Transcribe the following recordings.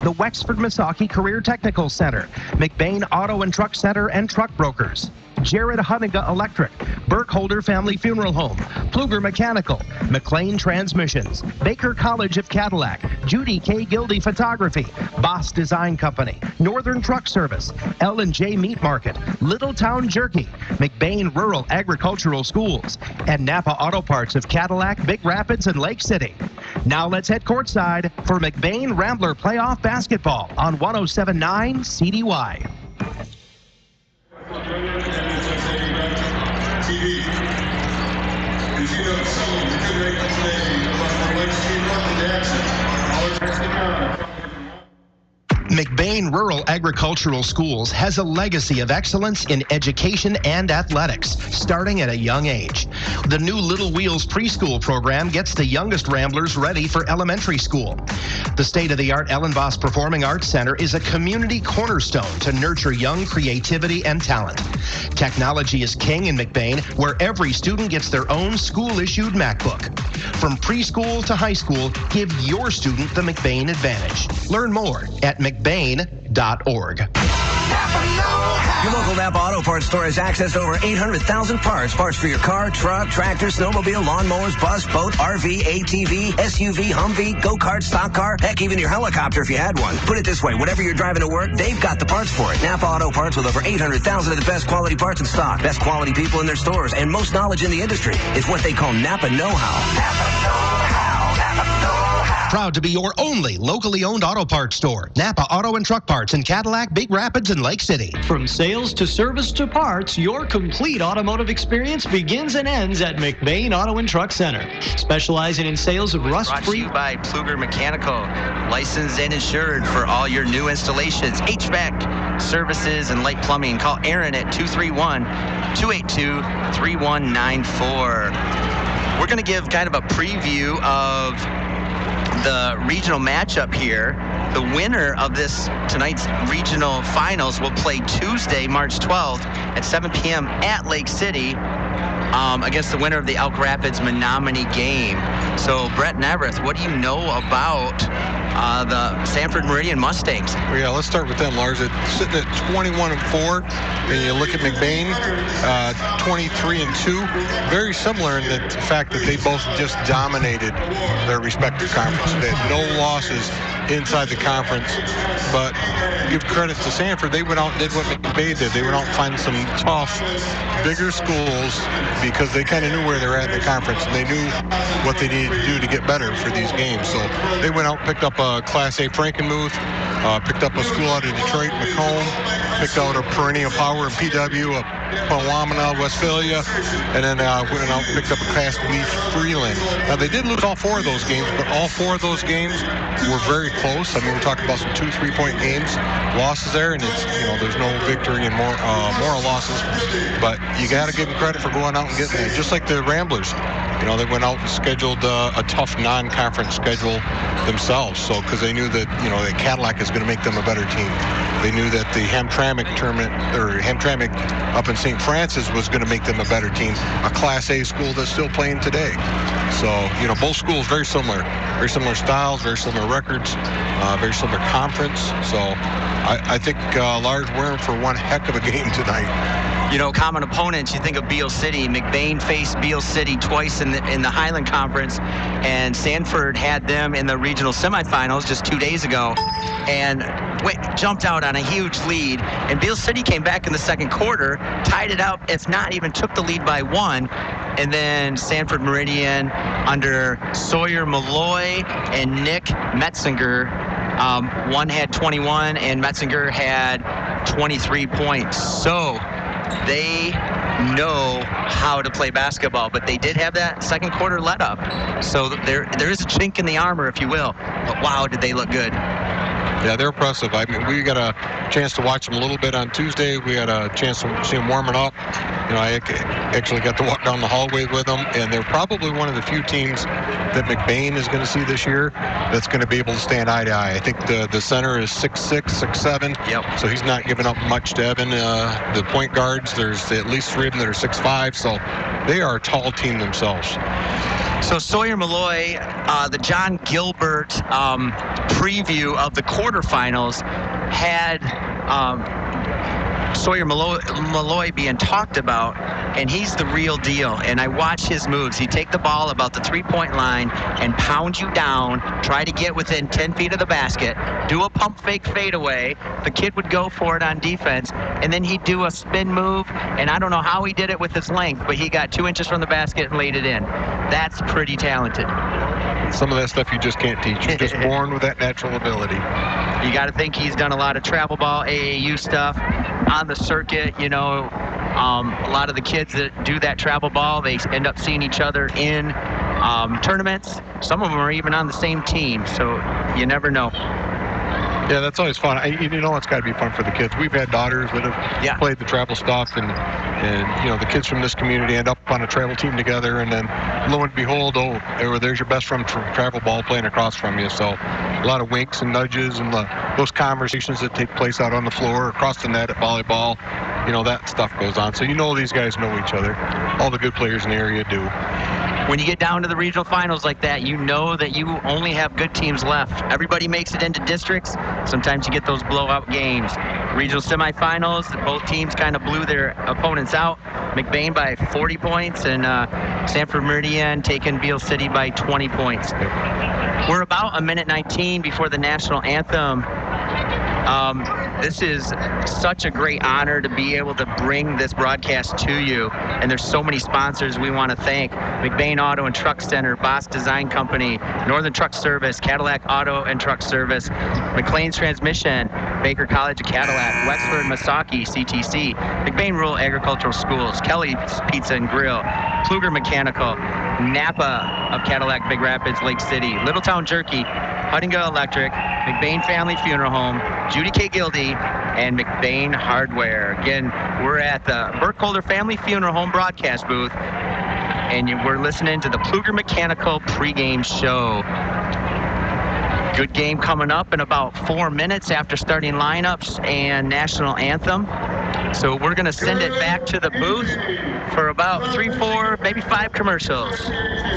the Wexford Misaki Career Technical Center, McBain Auto and Truck Center and Truck Brokers, Jared Hunniga Electric, Burkholder Family Funeral Home, Pluger Mechanical, McLean Transmissions, Baker College of Cadillac, Judy K. Gildy Photography, Boss Design Company, Northern Truck Service, L&J Meat Market, Littletown Jerky, McBain Rural Agricultural Schools, and Napa Auto Parts of Cadillac, Big Rapids, and Lake City. Now let's head courtside for McBain Rambler Playoff Basketball on 107.9 CDY. McBain Rural Agricultural Schools has a legacy of excellence in education and athletics, starting at a young age. The new Little Wheels preschool program gets the youngest Ramblers ready for elementary school. The state-of-the-art Ellenboss Performing Arts Center is a community cornerstone to nurture young creativity and talent. Technology is king in McBain, where every student gets their own school-issued MacBook. From preschool to high school, give your student the McBain advantage. Learn more at McBain.org. Your local Napa Auto Parts store has access to over 800,000 parts. Parts for your car, truck, tractor, snowmobile, lawnmowers, bus, boat, RV, ATV, SUV, Humvee, go-kart, stock car, heck, even your helicopter if you had one. Put it this way, whatever you're driving to work, they've got the parts for it. Napa Auto Parts with over 800,000 of the best quality parts in stock. Best quality people in their stores and most knowledge in the industry. It's what they call Napa know-how. Napa know-how. Napa know-how. Proud to be your only locally owned auto parts store. Napa Auto and Truck Parts in Cadillac, Big Rapids, and Lake City. From sales to service to parts, your complete automotive experience begins and ends at McBain Auto and Truck Center. Specializing in sales of rust-free... Brought to you by Pluger Mechanical. Licensed and insured for all your new installations, HVAC services, and light plumbing. Call Aaron at 231-282-3194. We're going to give kind of a preview of the regional matchup here. The winner of tonight's regional finals will play Tuesday, March 12th at 7 p.m. at Lake City against the winner of the Elk Rapids Menominee game. So, Brett Neverth, what do you know about the Sanford Meridian Mustangs? Well, yeah, let's start with them, Lars. It's sitting at 21-4, and you look at McBain, 23-2. Very similar in the fact that they both just dominated their respective conference. They had no losses inside the conference, but give credit to Sanford. They went out and did what McBain did. They went out and found some tough, bigger schools because they kind of knew where they're at in the conference, and they knew what they needed to do to get better for these games. So they went out and picked up a Class A Frankenmuth, picked up a school out of Detroit, Macomb, picked out a perennial power in PW, Pawamina, Westphalia, and then went out and picked up a Class B Freeland. Now, they did lose all four of those games, but all four of those games were very close. I mean, we're talking about some 2 3-point games, losses there, and it's, there's no victory and moral losses. But you got to give them credit for going out and getting there, just like the Ramblers. They went out and scheduled a tough non-conference schedule themselves. So, because they knew that, that Cadillac is going to make them a better team. They knew that the Hamtramck tournament, or Hamtramck up in St. Francis, was going to make them a better team. A Class A school that's still playing today. So, both schools very similar styles, very similar records, very similar conference. So, I think Lars, we're in for one heck of a game tonight. Common opponents, you think of Beale City. McBain faced Beale City twice in the Highland Conference, and Sanford had them in the regional semifinals just 2 days ago, and jumped out on a huge lead. And Beale City came back in the second quarter, tied it up, if not even took the lead by 1. And then Sanford Meridian under Sawyer Malloy and Nick Metzinger. One had 21 and Metzinger had 23 points. So they know how to play basketball, but they did have that second quarter let up. So there is a chink in the armor, if you will. But wow, did they look good. Yeah, they're impressive. I mean, we got a chance to watch them a little bit on Tuesday. We had a chance to see them warming up. I actually got to walk down the hallway with them, and they're probably one of the few teams that McBain is going to see this year that's going to be able to stand eye to eye. I think the center is 6'6", 6'7". Yep. So he's not giving up much to Evan. The point guards, there's at least 3 of them that are 6'5", so they are a tall team themselves. So Sawyer Malloy, the John Gilbert preview of the quarterfinals had Sawyer Malloy being talked about, and he's the real deal. And I watch his moves. He'd take the ball about the three-point line and pound you down, try to get within 10 feet of the basket, do a pump fake fadeaway. The kid would go for it on defense, and then he'd do a spin move, and I don't know how he did it with his length, but he got 2 inches from the basket and laid it in. That's pretty talented. Some of that stuff you just can't teach. You're just born with that natural ability. You got to think he's done a lot of travel ball, AAU stuff on the circuit. You know, a lot of the kids that do that travel ball, they end up seeing each other in tournaments. Some of them are even on the same team, so you never know. Yeah, that's always fun. You know, it's got to be fun for the kids. We've had daughters that have played the travel stuff, and you know, the kids from this community end up on a travel team together, and then lo and behold, there's your best friend from travel ball playing across from you. So a lot of winks and nudges and those conversations that take place out on the floor, across the net at volleyball. You know, that stuff goes on. So you know these guys know each other. All the good players in the area do. When you get down to the regional finals like that, you know that you only have good teams left. Everybody makes it into districts. Sometimes you get those blowout games. Regional semifinals, both teams kind of blew their opponents out. McBain by 40 points and Sanford Meridian taking Beale City by 20 points. We're about 1:19 before the national anthem. This is such a great honor to be able to bring this broadcast to you. And there's so many sponsors we want to thank. McBain Auto and Truck Center, Boss Design Company, Northern Truck Service, Cadillac Auto and Truck Service, McLean's Transmission, Baker College of Cadillac, Wexford Masaki, CTC, McBain Rural Agricultural Schools, Kelly's Pizza and Grill, Kluger Mechanical, Napa of Cadillac Big Rapids, Lake City, Littletown Jerky, Huttinga Electric, McBain Family Funeral Home, Judy K. Gildy, and McBain Hardware. Again, we're at the Burkholder Family Funeral Home broadcast booth, and we're listening to the Kluger Mechanical pregame show. Good game coming up in about 4 minutes after starting lineups and national anthem. So we're going to send it back to the booth for about 3, 4, maybe 5 commercials.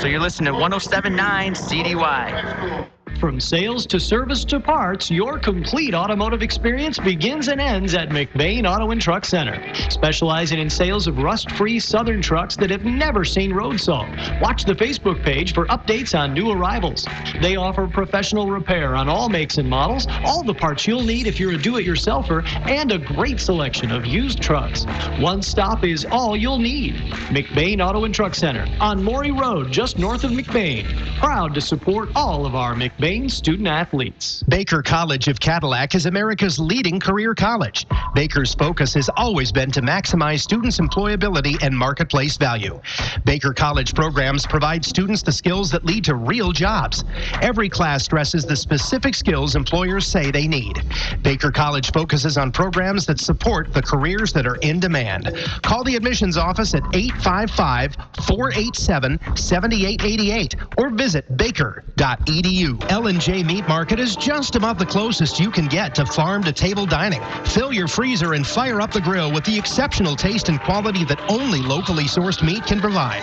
So you're listening to 107.9 CDY. From sales to service to parts, your complete automotive experience begins and ends at McBain Auto and Truck Center. Specializing in sales of rust-free Southern trucks that have never seen road salt. Watch the Facebook page for updates on new arrivals. They offer professional repair on all makes and models, all the parts you'll need if you're a do-it-yourselfer, and a great selection of used trucks. One stop is all you'll need. McBain Auto and Truck Center on Morey Road, just north of McBain. Proud to support all of our McBain student athletes. Baker College of Cadillac is America's leading career college. Baker's focus has always been to maximize students' employability and marketplace value. Baker College programs provide students the skills that lead to real jobs. Every class stresses the specific skills employers say they need. Baker College focuses on programs that support the careers that are in demand. Call the admissions office at 855-487-7888 or visit baker.edu. L&J Meat Market is just about the closest you can get to farm-to-table dining. Fill your freezer and fire up the grill with the exceptional taste and quality that only locally sourced meat can provide.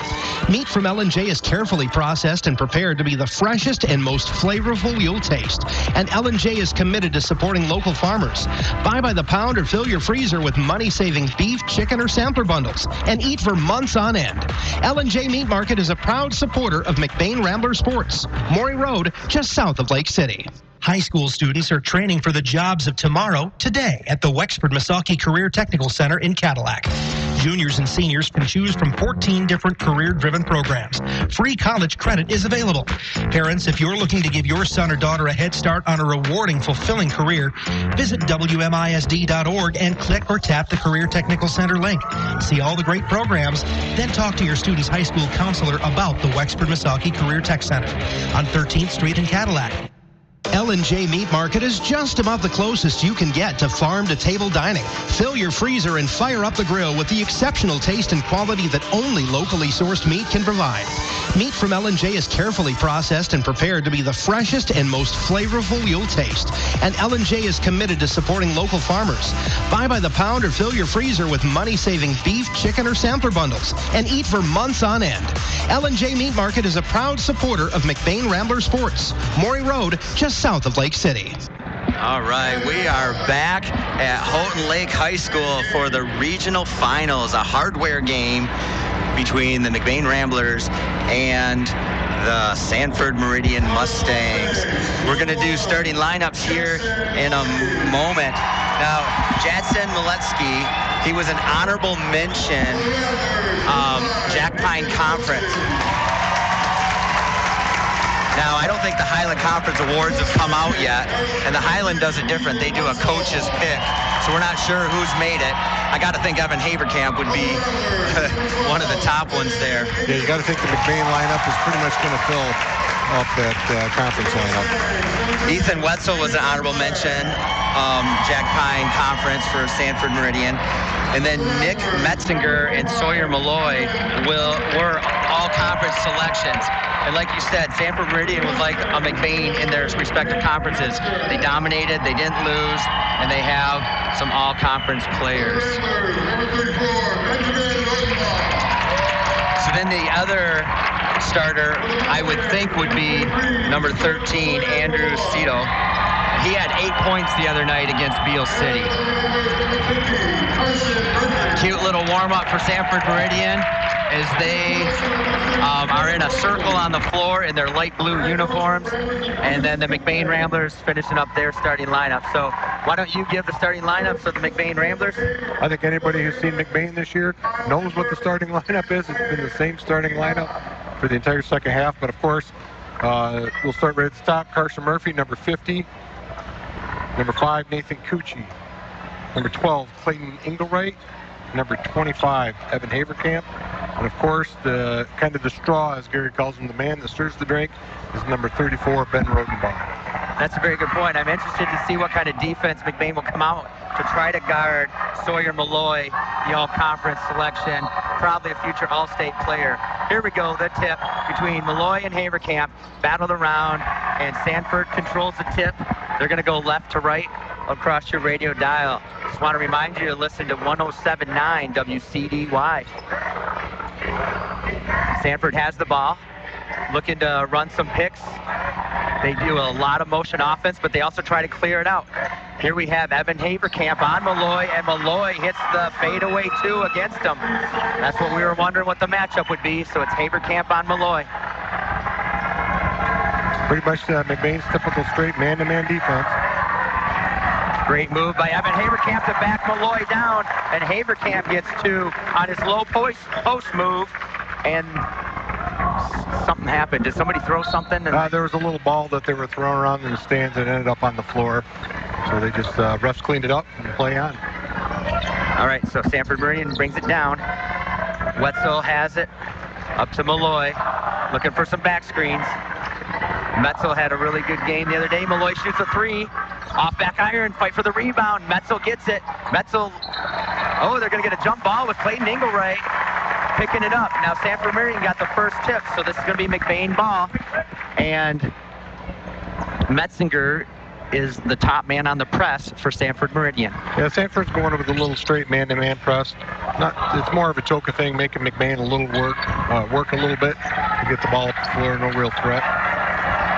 Meat from L&J is carefully processed and prepared to be the freshest and most flavorful you'll taste. And L&J is committed to supporting local farmers. Buy by the pound or fill your freezer with money-saving beef, chicken, or sampler bundles and eat for months on end. L&J Meat Market is a proud supporter of McBain Ramblers Sports. Morey Road, just south of Lake City. High school students are training for the jobs of tomorrow today at the Wexford Masaki Career Technical Center in Cadillac. Juniors and seniors can choose from 14 different career-driven programs. Free college credit is available. Parents, if you're looking to give your son or daughter a head start on a rewarding, fulfilling career, visit WMISD.org and click or tap the Career Technical Center link. See all the great programs, then talk to your student's high school counselor about the Wexford Masaki Career Tech Center on 13th Street in Cadillac. L&J Meat Market is just about the closest you can get to farm-to-table dining. Fill your freezer and fire up the grill with the exceptional taste and quality that only locally sourced meat can provide. Meat from L&J is carefully processed and prepared to be the freshest and most flavorful you'll taste. And L&J is committed to supporting local farmers. Buy by the pound or fill your freezer with money-saving beef, chicken, or sampler bundles and eat for months on end. L&J Meat Market is a proud supporter of McBain Ramblers Sports, Maury Road, just south of Lake City. All right, we are back at Houghton Lake High School for the regional finals, a hardware game between the McBain Ramblers and the Sanford Meridian Mustangs. We're going to do starting lineups here in a moment. Now, Jadson Miletsky, he was an honorable mention Jack Pine Conference. Now, I don't think the Highland Conference Awards have come out yet, and the Highland does it different. They do a coach's pick, so we're not sure who's made it. I got to think Evan Haberkamp would be one of the top ones there. Yeah, you got to think the McBain lineup is pretty much going to fill up that conference lineup. Ethan Wetzel was an honorable mention, Jack Pine Conference for Sanford Meridian. And then Nick Metzinger and Sawyer Malloy were all conference selections. And like you said, Sanford Meridian was like a McBain in their respective conferences. They dominated, they didn't lose, and they have some all-conference players. So then the other starter, I would think, would be number 13, Andrew Cito. He had 8 points the other night against Beale City. Cute little warm-up for Sanford Meridian as they are in a circle on the floor in their light blue uniforms, and then the McBain Ramblers finishing up their starting lineup. So why don't you give the starting lineups of the McBain Ramblers? I think anybody who's seen McBain this year knows what the starting lineup is. It's been the same starting lineup for the entire second half, but of course, we'll start right at the top. Carson Murphy, number 50. Number 5, Nathan Cucci. Number 12, Clayton Engelwright. Number 25, Evan Haberkamp. And of course, the kind of the straw, as Gary calls him, the man that stirs the drink, is number 34, Ben Rodenbaugh. That's a very good point. I'm interested to see what kind of defense McBain will come out to try to guard Sawyer Malloy, the all-conference selection, probably a future all-state player. Here we go, the tip between Malloy and Haberkamp, battled around, and Sanford controls the tip. They're going to go left to right across your radio dial. Just want to remind you to listen to 107.9 WCDY. Sanford has the ball, looking to run some picks. They do a lot of motion offense, but they also try to clear it out. Here we have Evan Haberkamp on Malloy, and Malloy hits the fadeaway 2 against him. That's what we were wondering what the matchup would be, so it's Haberkamp on Malloy. Pretty much McBain's typical straight man-to-man defense. Great move by Evan Haberkamp to back Malloy down, and Haberkamp gets 2 on his low post move, and something happened. Did somebody throw something? There was a little ball that they were throwing around in the stands that ended up on the floor, so they just refs cleaned it up and play on. All right, so Sanford Meridian brings it down. Wetzel has it up to Malloy, looking for some back screens. Metzel had a really good game the other day. Malloy shoots a 3. Off back iron, fight for the rebound. Metzel gets it. Metzel, they're going to get a jump ball with Clayton Engelwright picking it up. Now Sanford Meridian got the first tip, so this is going to be McBain ball. And Metzinger is the top man on the press for Sanford Meridian. Yeah, Sanford's going with a little straight man-to-man press. It's more of a choker thing, making McBain a little work a little bit to get the ball up the floor, no real threat.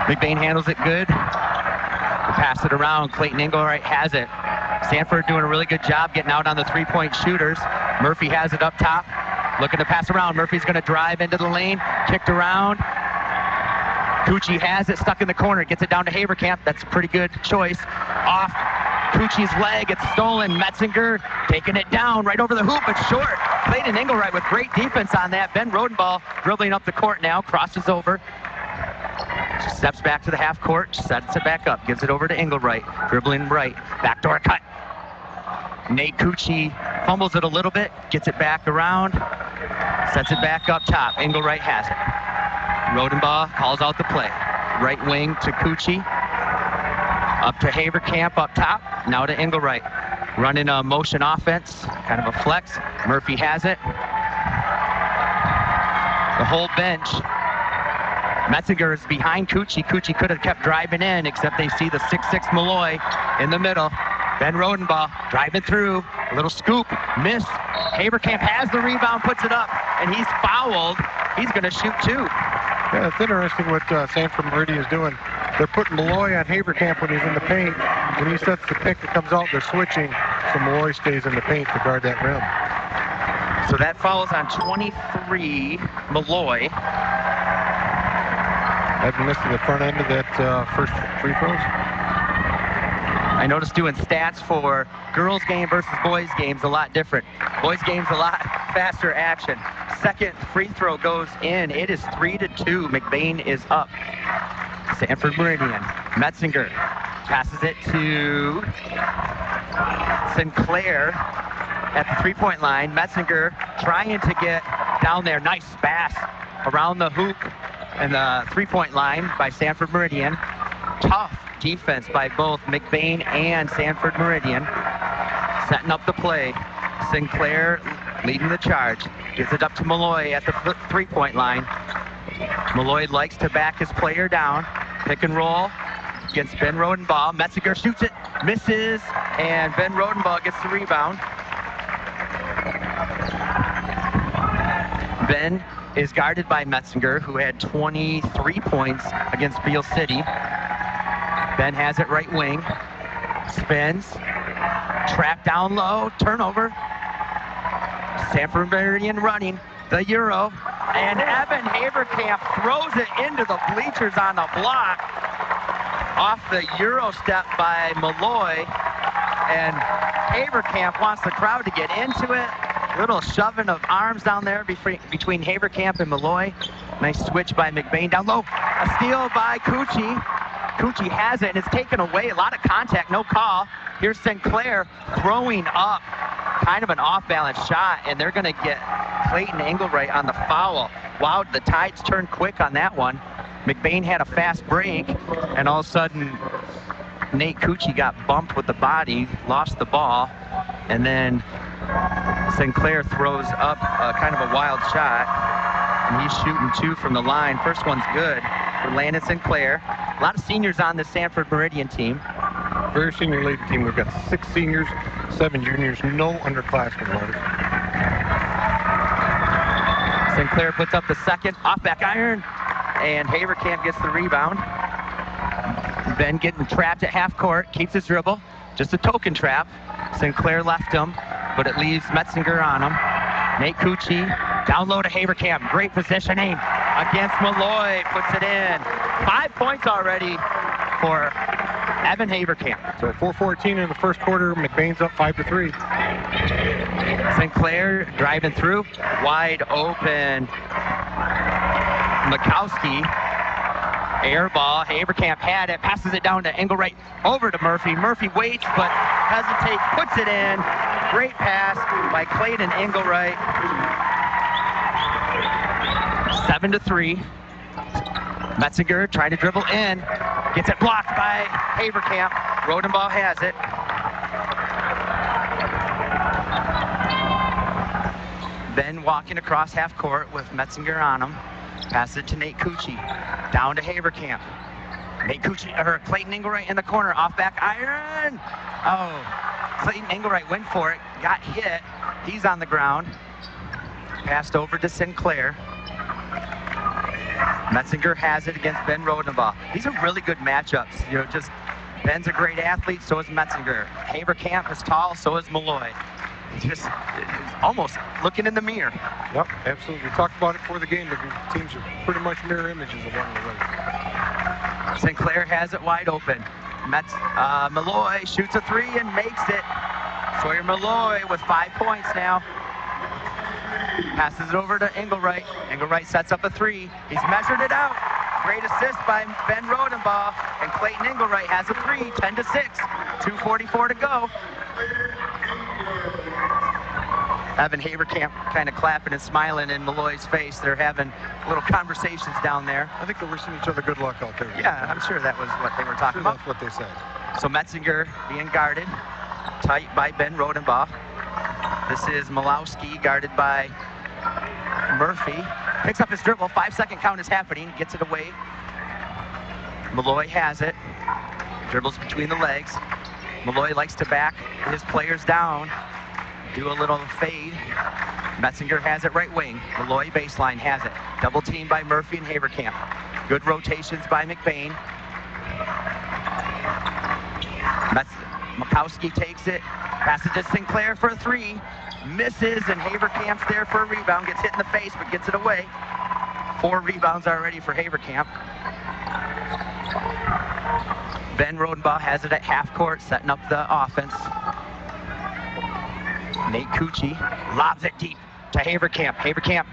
McBain handles it good. Pass it around. Clayton Engelwright has it. Sanford doing a really good job getting out on the three-point shooters. Murphy has it up top. Looking to pass around. Murphy's going to drive into the lane. Kicked around. Cucci has it stuck in the corner. Gets it down to Haberkamp. That's a pretty good choice. Off Cucci's leg. It's stolen. Metzinger taking it down right over the hoop, but short. Clayton Engelwright with great defense on that. Ben Rodenbaugh dribbling up the court now. Crosses over. Steps back to the half court, sets it back up, gives it over to Engelwright, dribbling right, backdoor cut. Nate Cucci fumbles it a little bit, gets it back around, sets it back up top. Engelwright has it. Rodenbaugh calls out the play. Right wing to Cucci. Up to Havercamp up top. Now to Engelwright. Running a motion offense, kind of a flex. Murphy has it. The whole bench. Metzinger is behind Cucci. Cucci could have kept driving in, except they see the 6'6" Malloy in the middle. Ben Rodenbaugh driving through. A little scoop. Miss. Havercamp has the rebound, puts it up, and he's fouled. He's going to shoot two. Yeah, it's interesting what Sanford Meridian is doing. They're putting Malloy on Havercamp when he's in the paint. When he sets the pick that comes out, they're switching, so Malloy stays in the paint to guard that rim. So that fouls on 23, Malloy. I've missed the front end of that first free throws. I noticed doing stats for girls game versus boys games a lot different. Boys games a lot faster action. Second free throw goes in. It is 3-2. McBain is up. Sanford Meridian. Metzinger passes it to Sinclair at the three-point line. Metzinger trying to get down there. Nice pass around the hoop and the three-point line by Sanford Meridian. Tough defense by both McBain and Sanford Meridian. Setting up the play. Sinclair leading the charge. Gives it up to Malloy at the three-point line. Malloy likes to back his player down. Pick and roll against Ben Rodenbaugh. Metzinger shoots it, misses, and Ben Rodenbaugh gets the rebound. Ben is guarded by Metzinger, who had 23 points against Beale City. Ben has it right wing, spins, trap down low, turnover. Sanford Meridian running the Euro, and Evan Havercamp throws it into the bleachers on the block. Off the Euro step by Malloy, and Havercamp wants the crowd to get into it. Little shoving of arms down there between Havercamp and Malloy. Nice switch by McBain down low. A steal by Cucci. Cucci has it, and it's taken away. A lot of contact, no call. Here's Sinclair throwing up. Kind of an off-balance shot, and they're going to get Clayton Engelwright on the foul. Wow, the Tides turned quick on that one. McBain had a fast break, and all of a sudden, Nate Cucci got bumped with the body, lost the ball, and then Sinclair throws up kind of a wild shot, and he's shooting two from the line. First one's good for Landon Sinclair. A lot of seniors on the Sanford Meridian team. Very senior laden team. We've got 6 seniors, 7 juniors, no underclassmen. Sinclair puts up the second, off back iron, and Havercamp gets the rebound. Ben getting trapped at half court, keeps his dribble, just a token trap. Sinclair left him, but it leaves Metzinger on him. Nate Cucci, down low to Havercamp, great positioning against Malloy, puts it in. 5 points already for Evan Havercamp. So 4:14 in the first quarter. McBain's up 5-3. Sinclair driving through, wide open. Mikowski, air ball. Havercamp had it, passes it down to Engelwright, over to Murphy. Murphy waits, but hesitates, puts it in. Great pass by Clayton Engelwright. 7-3. Metzinger trying to dribble in. Gets it blocked by Havercamp. Rodenbaugh has it. Ben walking across half court with Metzinger on him. Pass it to Nate Cucci. Down to Havercamp. Nate Cucci, or Clayton Engelwright in the corner. Off back iron. Oh, Clayton Engelwright went for it. Got hit. He's on the ground. Passed over to Sinclair. Metzinger has it against Ben Rodenbaugh. These are really good matchups. You know, just Ben's a great athlete, so is Metzinger. Havercamp is tall, so is Malloy. Just almost looking in the mirror. Yep, absolutely. We talked about it before the game. The teams are pretty much mirror images of one another. Sinclair has it wide open. Malloy shoots a three and makes it. Sawyer Malloy with 5 points now. Passes it over to Engelwright. Engelwright sets up a three. He's measured it out. Great assist by Ben Rodenbaugh. And Clayton Engelwright has a three, 10-6. 2:44 to go. Evan Havercamp kind of clapping and smiling in Malloy's face. They're having little conversations down there. I think they're wishing each other good luck out there. Yeah, I'm sure that was what they were talking about. That's what they said. So Metzinger being guarded tight by Ben Rodenbaugh. This is Malowski guarded by Murphy. Picks up his dribble. 5-second count is happening. Gets it away. Malloy has it. Dribbles between the legs. Malloy likes to back his players down. Do a little fade. Metzinger has it right wing. Malloy baseline has it. Double team by Murphy and Haverkamp. Good rotations by McBain. Makowski takes it. Passes to Sinclair for a 3. Misses, and Haverkamp's there for a rebound. Gets hit in the face, but gets it away. 4 rebounds already for Haverkamp. Ben Rodenbaugh has it at half court, setting up the offense. Nate Cucci lobs it deep to Haverkamp. Haverkamp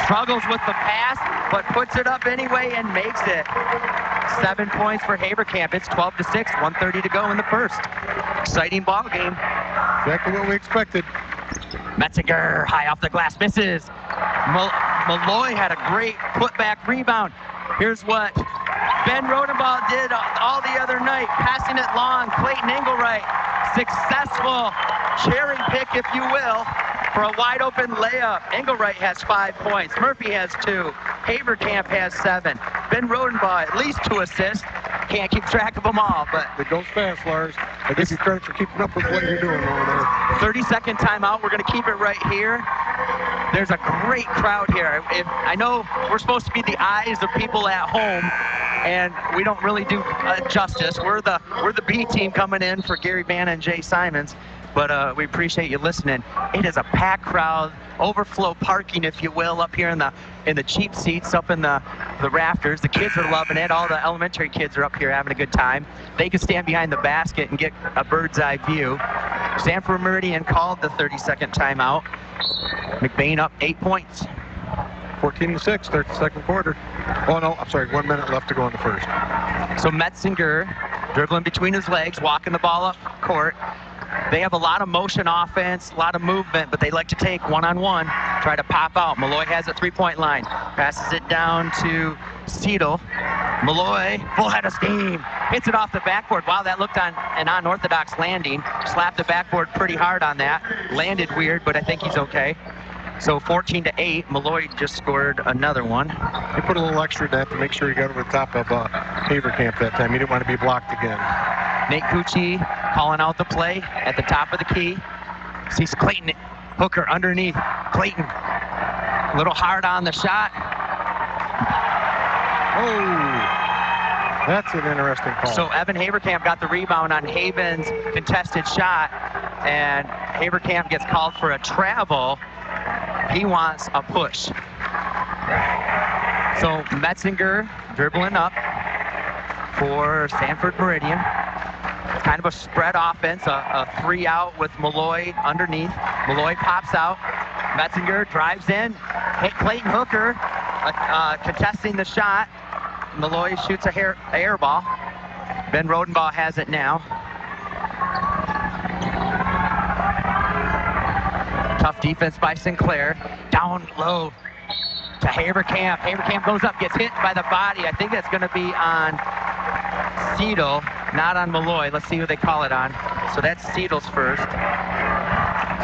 struggles with the pass, but puts it up anyway and makes it. 7 points for Haverkamp. It's 12-6, 1:30 to go in the first. Exciting ball game. Exactly what we expected. Metzinger, high off the glass, misses. Malloy had a great putback rebound. Here's what Ben Rodenbaugh did all the other night, passing it long. Clayton Engelwright, successful cherry pick, if you will, for a wide open layup. Engelwright has 5 points. Murphy has 2. Haverkamp has 7. Ben Rodenbaugh, at least 2 assists. Can't keep track of them all, but it goes fast, Lars. I give you credit for keeping up with what you're doing over there. 30-second timeout. We're going to keep it right here. There's a great crowd here. I know we're supposed to be the eyes of people at home, and we don't really do justice. We're the B team coming in for Gary Vanna and Jay Simons, but we appreciate you listening. It is a packed crowd, overflow parking, if you will, up here in the cheap seats, up in the rafters. The kids are loving it. All the elementary kids are up here having a good time. They can stand behind the basket and get a bird's eye view. Sanford Meridian called the 30-second timeout. McBain up 8 points. 14-6, start the second quarter. Oh, no, I'm sorry, 1 minute left to go in the first. So Metzinger dribbling between his legs, walking the ball up court. They have a lot of motion offense, a lot of movement, but they like to take one-on-one, try to pop out. Malloy has a three-point line. Passes it down to Seidel. Malloy, full head of steam. Hits it off the backboard. Wow, that looked on an unorthodox landing. Slapped the backboard pretty hard on that. Landed weird, but I think he's okay. So 14-8, Malloy just scored another one. He put a little extra in that to make sure he got over the top of Haverkamp that time. He didn't want to be blocked again. Nate Cucci calling out the play at the top of the key. Sees Clayton Hooker underneath. Clayton, a little hard on the shot. Oh, that's an interesting call. So Evan Haverkamp got the rebound on Haven's contested shot, and Haverkamp gets called for a travel. He wants a push. So Metzinger dribbling up for Sanford Meridian. It's kind of a spread offense, a 3 out with Malloy underneath. Malloy pops out. Metzinger drives in. Hit Clayton Hooker contesting the shot. Malloy shoots a air ball. Ben Rodenbaugh has it now. Tough defense by Sinclair. Down low to Haverkamp. Haverkamp goes up, gets hit by the body. I think that's going to be on Seidel, not on Malloy. Let's see who they call it on. So that's Seidel's first.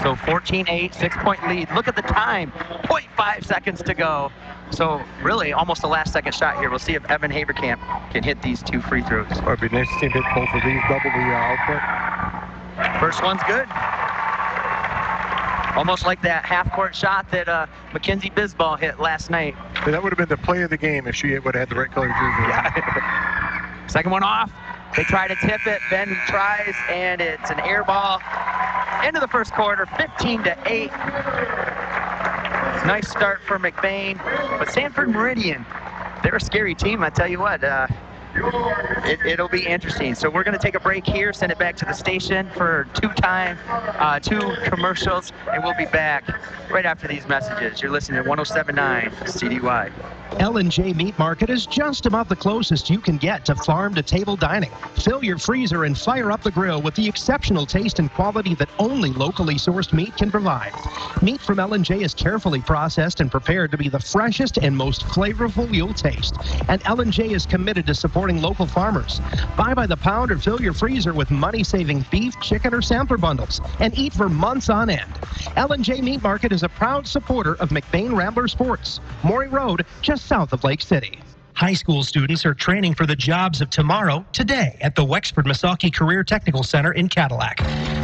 So 14-8, 6-point lead. Look at the time, 0.5 seconds to go. So really almost the last second shot here. We'll see if Evan Haverkamp can hit these 2 free throws. It'd be nice to see him hit both of these, double the output. First one's good. Almost like that half-court shot that Mackenzie Bisbal hit last night. Yeah, that would have been the play of the game if she would have had the right color jersey. Yeah. Second one off. They try to tip it. Ben tries, and it's an air ball. Into the first quarter, 15-8. Nice start for McBain. But Sanford Meridian, they're a scary team, I tell you what. It'll be interesting. So we're going to take a break here, send it back to the station for 2 commercials, and we'll be back right after these messages. You're listening to 107.9 CDY. L&J Meat Market is just about the closest you can get to farm-to-table dining. Fill your freezer and fire up the grill with the exceptional taste and quality that only locally sourced meat can provide. Meat from L&J is carefully processed and prepared to be the freshest and most flavorful you'll taste. And L&J is committed to supporting local farmers. Buy by the pound or fill your freezer with money-saving beef, chicken, or sampler bundles and eat for months on end. L&J Meat Market is a proud supporter of McBain Ramblers Sports, Maury Road, just south of Lake City. High school students are training for the jobs of tomorrow today at the Wexford-Missaukee Career Technical Center in Cadillac.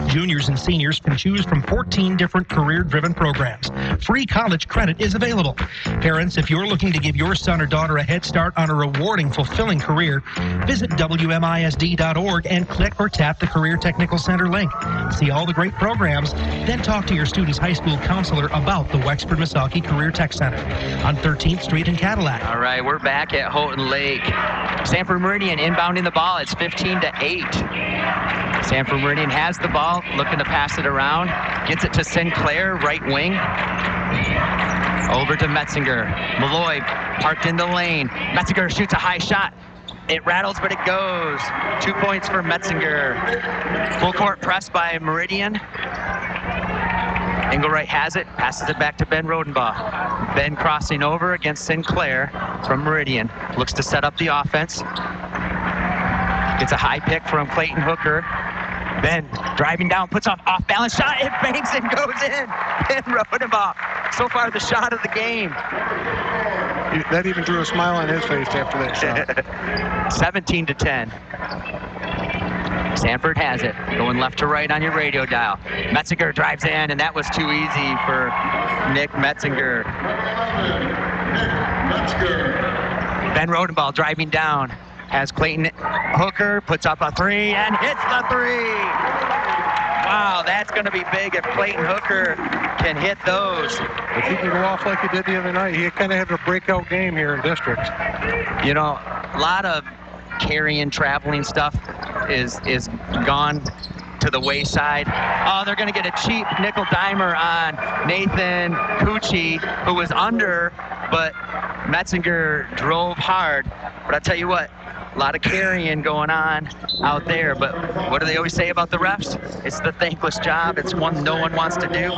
Juniors and seniors can choose from 14 different career-driven programs. Free college credit is available. Parents, if you're looking to give your son or daughter a head start on a rewarding, fulfilling career, visit WMISD.org and click or tap the Career Technical Center link. See all the great programs, then talk to your student's high school counselor about the Wexford-Missaukee Career Tech Center on 13th Street in Cadillac. All right, we're back at Houghton Lake. Sanford Meridian inbounding the ball. It's 15-8. Sanford Meridian has the ball, looking to pass it around. Gets it to Sinclair, right wing. Over to Metzinger. Malloy parked in the lane. Metzinger shoots a high shot. It rattles, but it goes. 2 points for Metzinger. Full court press by Meridian. Engelwright has it, passes it back to Ben Rodenbaugh. Ben crossing over against Sinclair from Meridian. Looks to set up the offense. Gets a high pick from Clayton Hooker. Ben driving down, puts off balance shot. It banks and goes in. Ben Rodenbaugh. So far the shot of the game. That even drew a smile on his face after that shot. 17-10. Sanford has it, going left to right on your radio dial. Metzinger drives in, and that was too easy for Nick Metzinger. Ben Rodenbaugh driving down, has Clayton Hooker, puts up a three, and hits the three. Wow, that's going to be big if Clayton Hooker can hit those. If he can go off like he did the other night, he kind of had a breakout game here in district. You know, a lot of carrying, traveling stuff is gone to the wayside. Oh, they're going to get a cheap nickel dimer on Nathan Cucci, who was under, but Metzinger drove hard. But I tell you what, a lot of carrying going on out there. But what do they always say about the refs? It's the thankless job. It's one no one wants to do.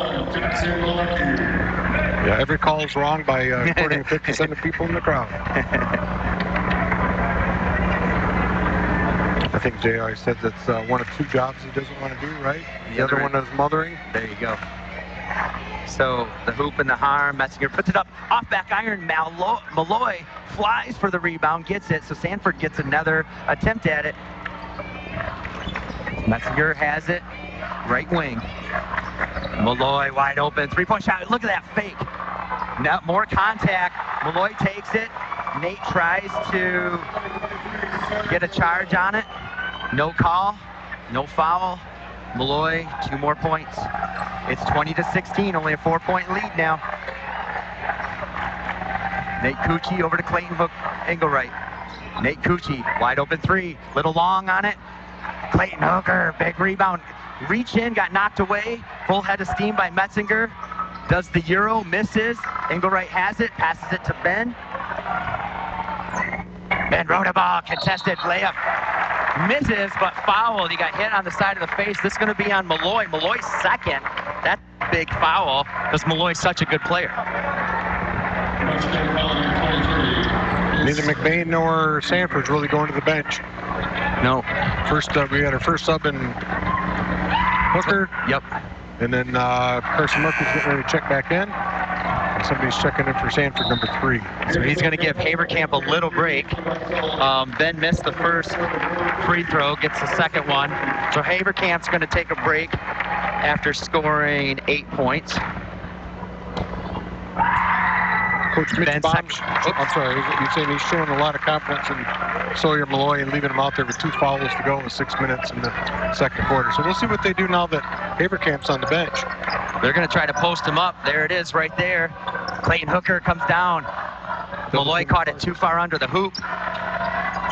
Yeah, every call is wrong by according to 50% of people in the crowd. I think JR said that's one of two jobs he doesn't want to do, right? The other one is mothering. There you go. So the hoop and the harm. Metzinger puts it up off back iron. Malloy flies for the rebound, gets it. So Sanford gets another attempt at it. Metzinger has it, right wing. Malloy wide open, three-point shot. Look at that fake. Now more contact. Malloy takes it. Nate tries to get a charge on it. No call, no foul. Malloy, 2 more points. It's 20-16, only a 4-point lead now. Nate Cucci over to Clayton Engelwright. Nate Cucci, wide open three, little long on it. Clayton Hooker, big rebound. Reach in, got knocked away. Full head of steam by Metzinger. Does the Euro, misses. Engelwright has it, passes it to Ben. Ben Rodenbaugh, contested layup. Misses, but fouled. He got hit on the side of the face. This is going to be on Malloy. Malloy's second. That big foul because Malloy's such a good player. Neither McBain nor Sanford's really going to the bench. No. First, we had our first sub in Hooker. Yep. And then Carson Murphy's getting ready to check back in. And somebody's checking in for Sanford, number 3. So he's going to give Haverkamp a little break. Ben missed the first free throw, gets the second one. So Haverkamp's going to take a break after scoring 8 points. Coach Mitch Baum's, I'm sorry, you're saying he's showing a lot of confidence in Sawyer Malloy and leaving him out there with 2 fouls to go with 6 minutes in the second quarter. So we'll see what they do now that Haverkamp's on the bench. They're going to try to post him up. There it is right there. Clayton Hooker comes down. Malloy caught it too far under the hoop.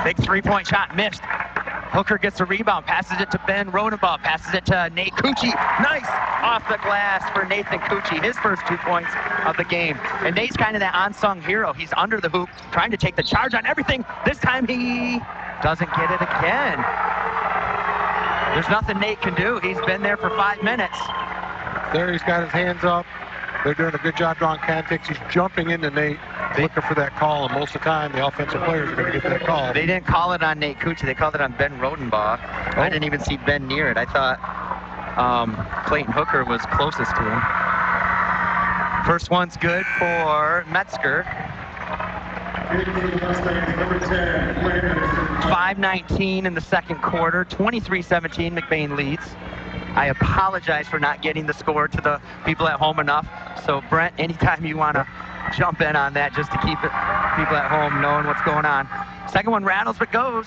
Big 3-point shot missed. Hooker gets a rebound, passes it to Ben Rodenbaugh, passes it to Nate Cucci. Nice off the glass for Nathan Cucci, his first 2 points of the game. And Nate's kind of that unsung hero. He's under the hoop, trying to take the charge on everything. This time he doesn't get it again. There's nothing Nate can do. He's been there for 5 minutes. There he's got his hands up. They're doing a good job drawing context. He's jumping into Nate, looking for that call, and most of the time the offensive players are going to get that call. They didn't call it on Nate Cucci. They called it on Ben Rodenbaugh. Oh. I didn't even see Ben near it. I thought Clayton Hooker was closest to him. First one's good for Metzger. 5:19 in the second quarter. 23-17, McBain leads. I apologize for not getting the score to the people at home enough. So, Brent, anytime you want to jump in on that just to keep it, people at home knowing what's going on. Second one rattles but goes.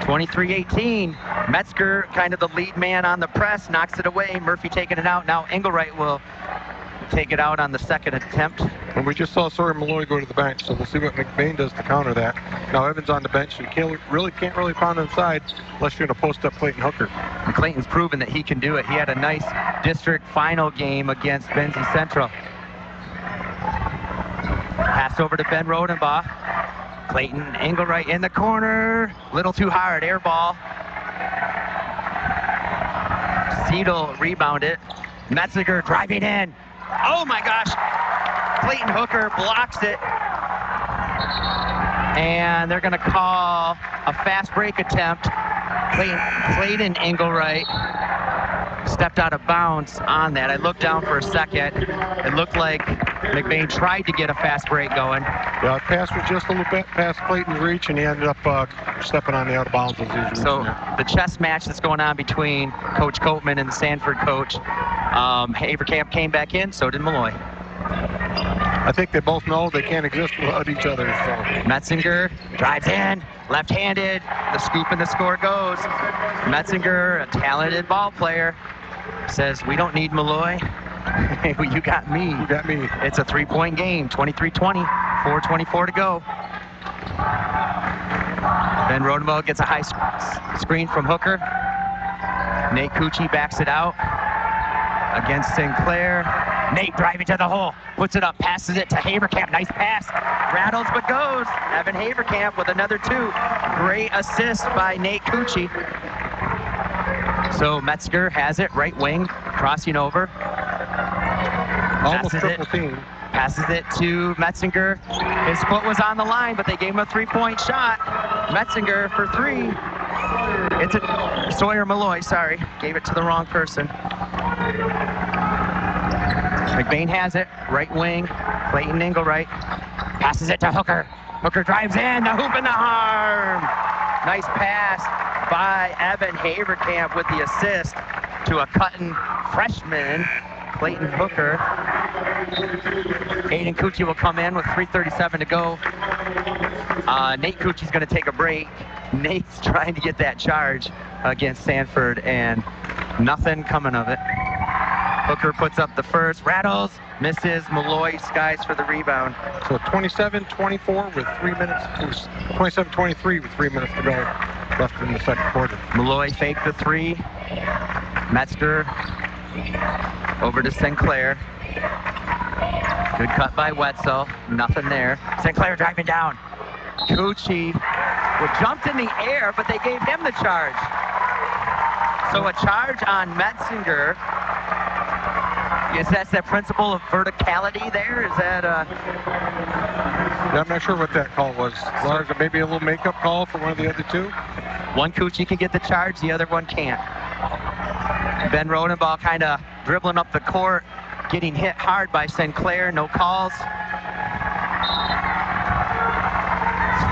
23-18. Metzger, kind of the lead man on the press, knocks it away. Murphy taking it out. Now Engelwright will take it out on the second attempt. And we just saw Sawyer Malloy go to the bench, so we'll see what McBain does to counter that. Now Evans on the bench. You can't really pound inside unless you're going to post up Clayton Hooker. And Clayton's proven that he can do it. He had a nice district final game against Benzie Central. Pass over to Ben Rodenbaugh. Clayton Engelwright in the corner. Little too hard, air ball. Seidel rebounded. Metziger driving in. Oh my gosh. Clayton Hooker blocks it. And they're going to call a fast break attempt. Clayton Engelwright stepped out of bounds on that. I looked down for a second. It looked like McBain tried to get a fast break going. Yeah, the pass was just a little bit past Clayton's reach, and he ended up stepping on the out of bounds as he was So reaching the chess match that's going on between Coach Coatman and the Sanford coach, Haverkamp came back in, so did Malloy. I think they both know they can't exist without each other. So Metzinger drives in, left-handed. The scoop and the score goes. Metzinger, a talented ball player, says, "We don't need Malloy. You got me. you got me. It's a 3-point game, 23-20, 4:24 to go." Ben Rodenbaugh gets a high screen from Hooker. Nate Cucci backs it out against Sinclair. Nate driving to the hole, puts it up, passes it to Haverkamp. Nice pass, rattles but goes. Evan Haverkamp with another 2. Great assist by Nate Cucci. So Metzger has it, right wing, crossing over. Almost triple team. Passes it to Metzinger. His foot was on the line, but they gave him a 3-point shot. Metzinger for 3. It's a Sawyer Malloy, sorry. Gave it to the wrong person. McBain has it, right wing. Clayton Engelwright passes it to Hooker. Hooker drives in, the hoop and the arm. Nice pass by Evan Haverkamp with the assist to a cutting freshman, Clayton Hooker. Aiden Cucci will come in with 3:37 to go. Nate Cucci's going to take a break. Nate's trying to get that charge against Sanford, and nothing coming of it. Hooker puts up the first, rattles, misses. Malloy skies for the rebound. So 27-24 with 3 minutes. 27-23 with 3 minutes to go left in the second quarter. Malloy faked the 3. Metzger over to Sinclair. Good cut by Wetzel. Nothing there. Sinclair driving down. Cucci jumped in the air, but they gave him the charge. So a charge on Metzinger. Is that the principle of verticality there? Is that Yeah, I'm not sure what that call was. Maybe a little makeup call for one of the other 2? One Cucci can get the charge, the other one can't. Ben Rodenbaugh kind of dribbling up the court, getting hit hard by Sinclair. No calls.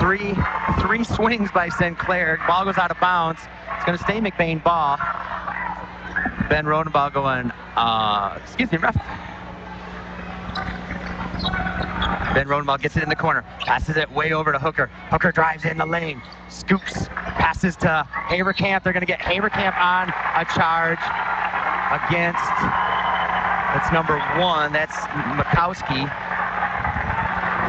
Three swings by Sinclair. Ball goes out of bounds. It's going to stay McBain ball. Ben Rodenbaugh going, excuse me, ref. Ben Rodenbaugh gets it in the corner, passes it way over to Hooker. Hooker drives in the lane, scoops, passes to Haverkamp. They're going to get Haverkamp on a charge against, that's number 1, that's Mikowski.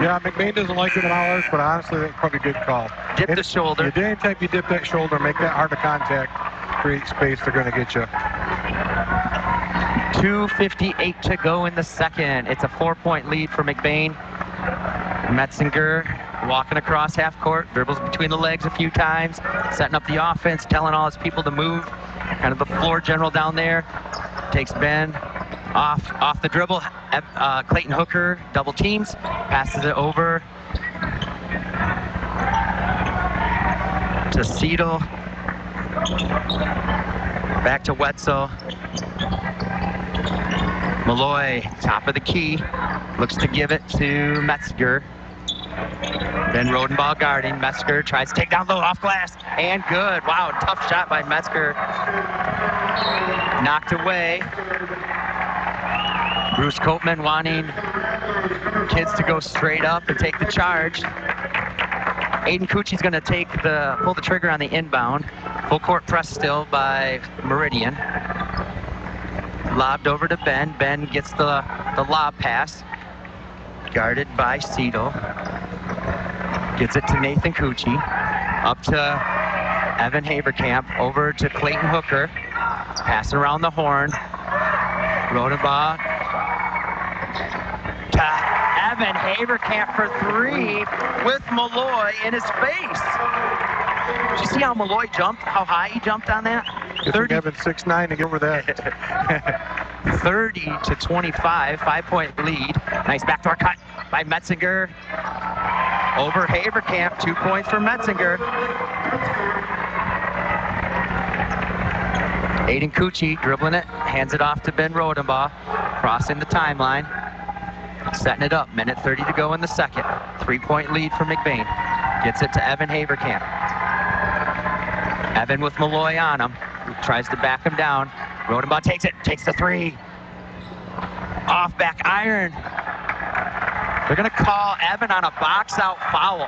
Yeah, McBain doesn't like it in ours, but honestly, that's probably a good call. Dip the shoulder. Anytime you dip that shoulder, make that heart of contact, create space, they're going to get you. 2:58 to go in the second. It's a 4-point lead for McBain. Metzinger walking across half court, dribbles between the legs a few times, setting up the offense, telling all his people to move. Kind of the floor general down there. Takes Ben off the dribble. Clayton Hooker double teams, passes it over to Seidel. Back to Wetzel. Malloy, top of the key, looks to give it to Metzger. Then Rodenbaugh guarding. Metzger tries to take down low off glass, and good. Wow, tough shot by Metzger. Knocked away. Bruce Copeman wanting kids to go straight up and take the charge. Aiden Cucci's going to pull the trigger on the inbound. Full court press still by Meridian. Lobbed over to Ben. Ben gets the lob pass. Guarded by Seidel. Gets it to Nathan Cucci. Up to Evan Haberkamp. Over to Clayton Hooker. Pass around the horn. Rodenbaugh. To Evan Haberkamp for three with Malloy in his face. Did you see how Malloy jumped? How high he jumped on that? 30. Evan 6'9" to get over that. 30-25, 5-point lead. Nice backdoor cut by Metzinger. Over Haberkamp, 2 points for Metzinger. Aiden Cucci dribbling it, hands it off to Ben Rodenbaugh, crossing the timeline, setting it up. Minute 30 to go in the second. 3-point lead for McBain. Gets it to Evan Haberkamp. Evan with Malloy on him, tries to back him down. Rodenbaugh takes the three. Off back iron. They're going to call Evan on a box out foul.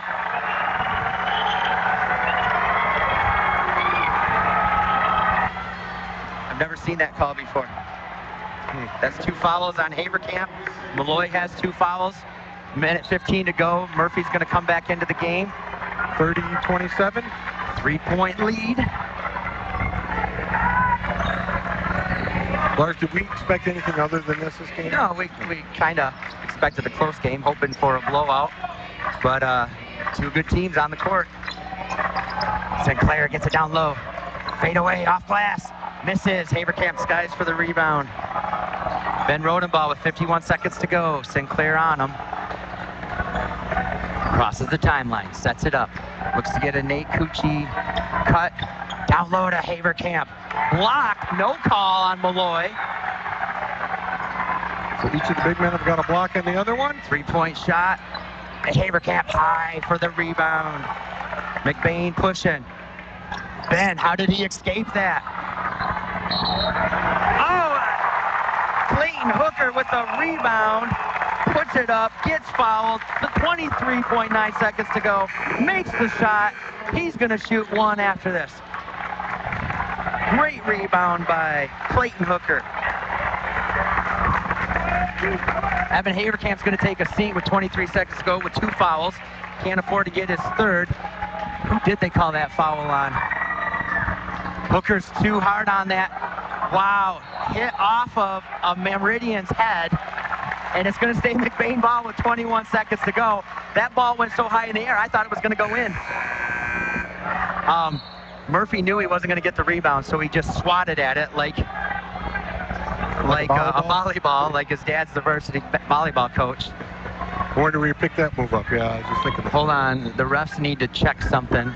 I've never seen that call before. That's 2 fouls on Haberkamp. Malloy has 2 fouls. Minute 15 to go. Murphy's going to come back into the game. 30-27. 3-point lead. Lars, did we expect anything other than this game? No, we kind of expected a close game, hoping for a blowout. But 2 good teams on the court. Sinclair gets it down low. Fade away, off glass. Misses. Haberkamp skies for the rebound. Ben Rodenbaugh with 51 seconds to go. Sinclair on him. Crosses the timeline, sets it up. Looks to get a Nate Cucci cut. Down low to Haberkamp. Block, no call on Malloy. So each of the big men have got a block on the other one. 3-point shot. Haberkamp high for the rebound. McBain pushing. Ben, how did he escape that? Oh! Clayton Hooker with the rebound. Puts it up, gets fouled. The 23.9 seconds to go. Makes the shot. He's going to shoot one after this. Great rebound by Clayton Hooker. Evan Haberkamp's going to take a seat with 23 seconds to go with 2 fouls. Can't afford to get his third. Who did they call that foul on? Hooker's too hard on that. Wow. Hit off of a Meridian's head. And it's going to stay McBain ball with 21 seconds to go. That ball went so high in the air, I thought it was going to go in. Murphy knew he wasn't going to get the rebound, so he just swatted at it like a volleyball, like his dad's the varsity volleyball coach. Where do we pick that move up? Yeah, I was just thinking. Hold on, the refs need to check something.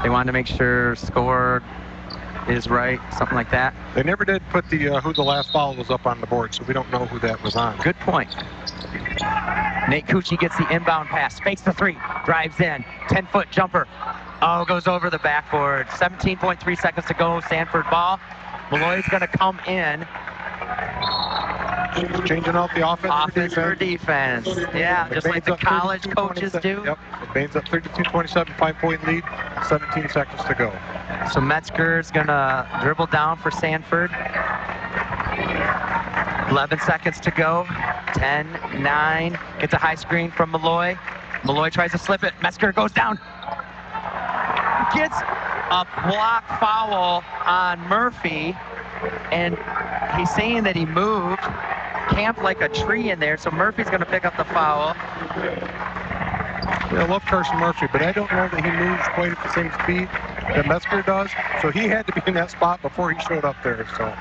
They wanted to make sure score is right, something like that. They never did put the who the last foul was up on the board, so we don't know who that was on. Good point. Nate Cucci gets the inbound pass, fakes the 3, drives in, 10-foot jumper. Oh, goes over the backboard. 17.3 seconds to go, Sanford ball. Malloy's going to come in. Changing out the offense for defense. Yeah, McBain's just like the college coaches do. Yep, McBain's up 32-27, 5-point lead, 17 seconds to go. So Metzger's going to dribble down for Sanford. 11 seconds to go. 10-9. Gets a high screen from Malloy. Malloy tries to slip it. Metzger goes down. gets a block foul on Murphy, and he's saying that he moved, camped like a tree in there, so Murphy's going to pick up the foul. I love Carson Murphy, but I don't know that he moves quite at the same speed that Metzger does, so he had to be in that spot before he showed up there. So,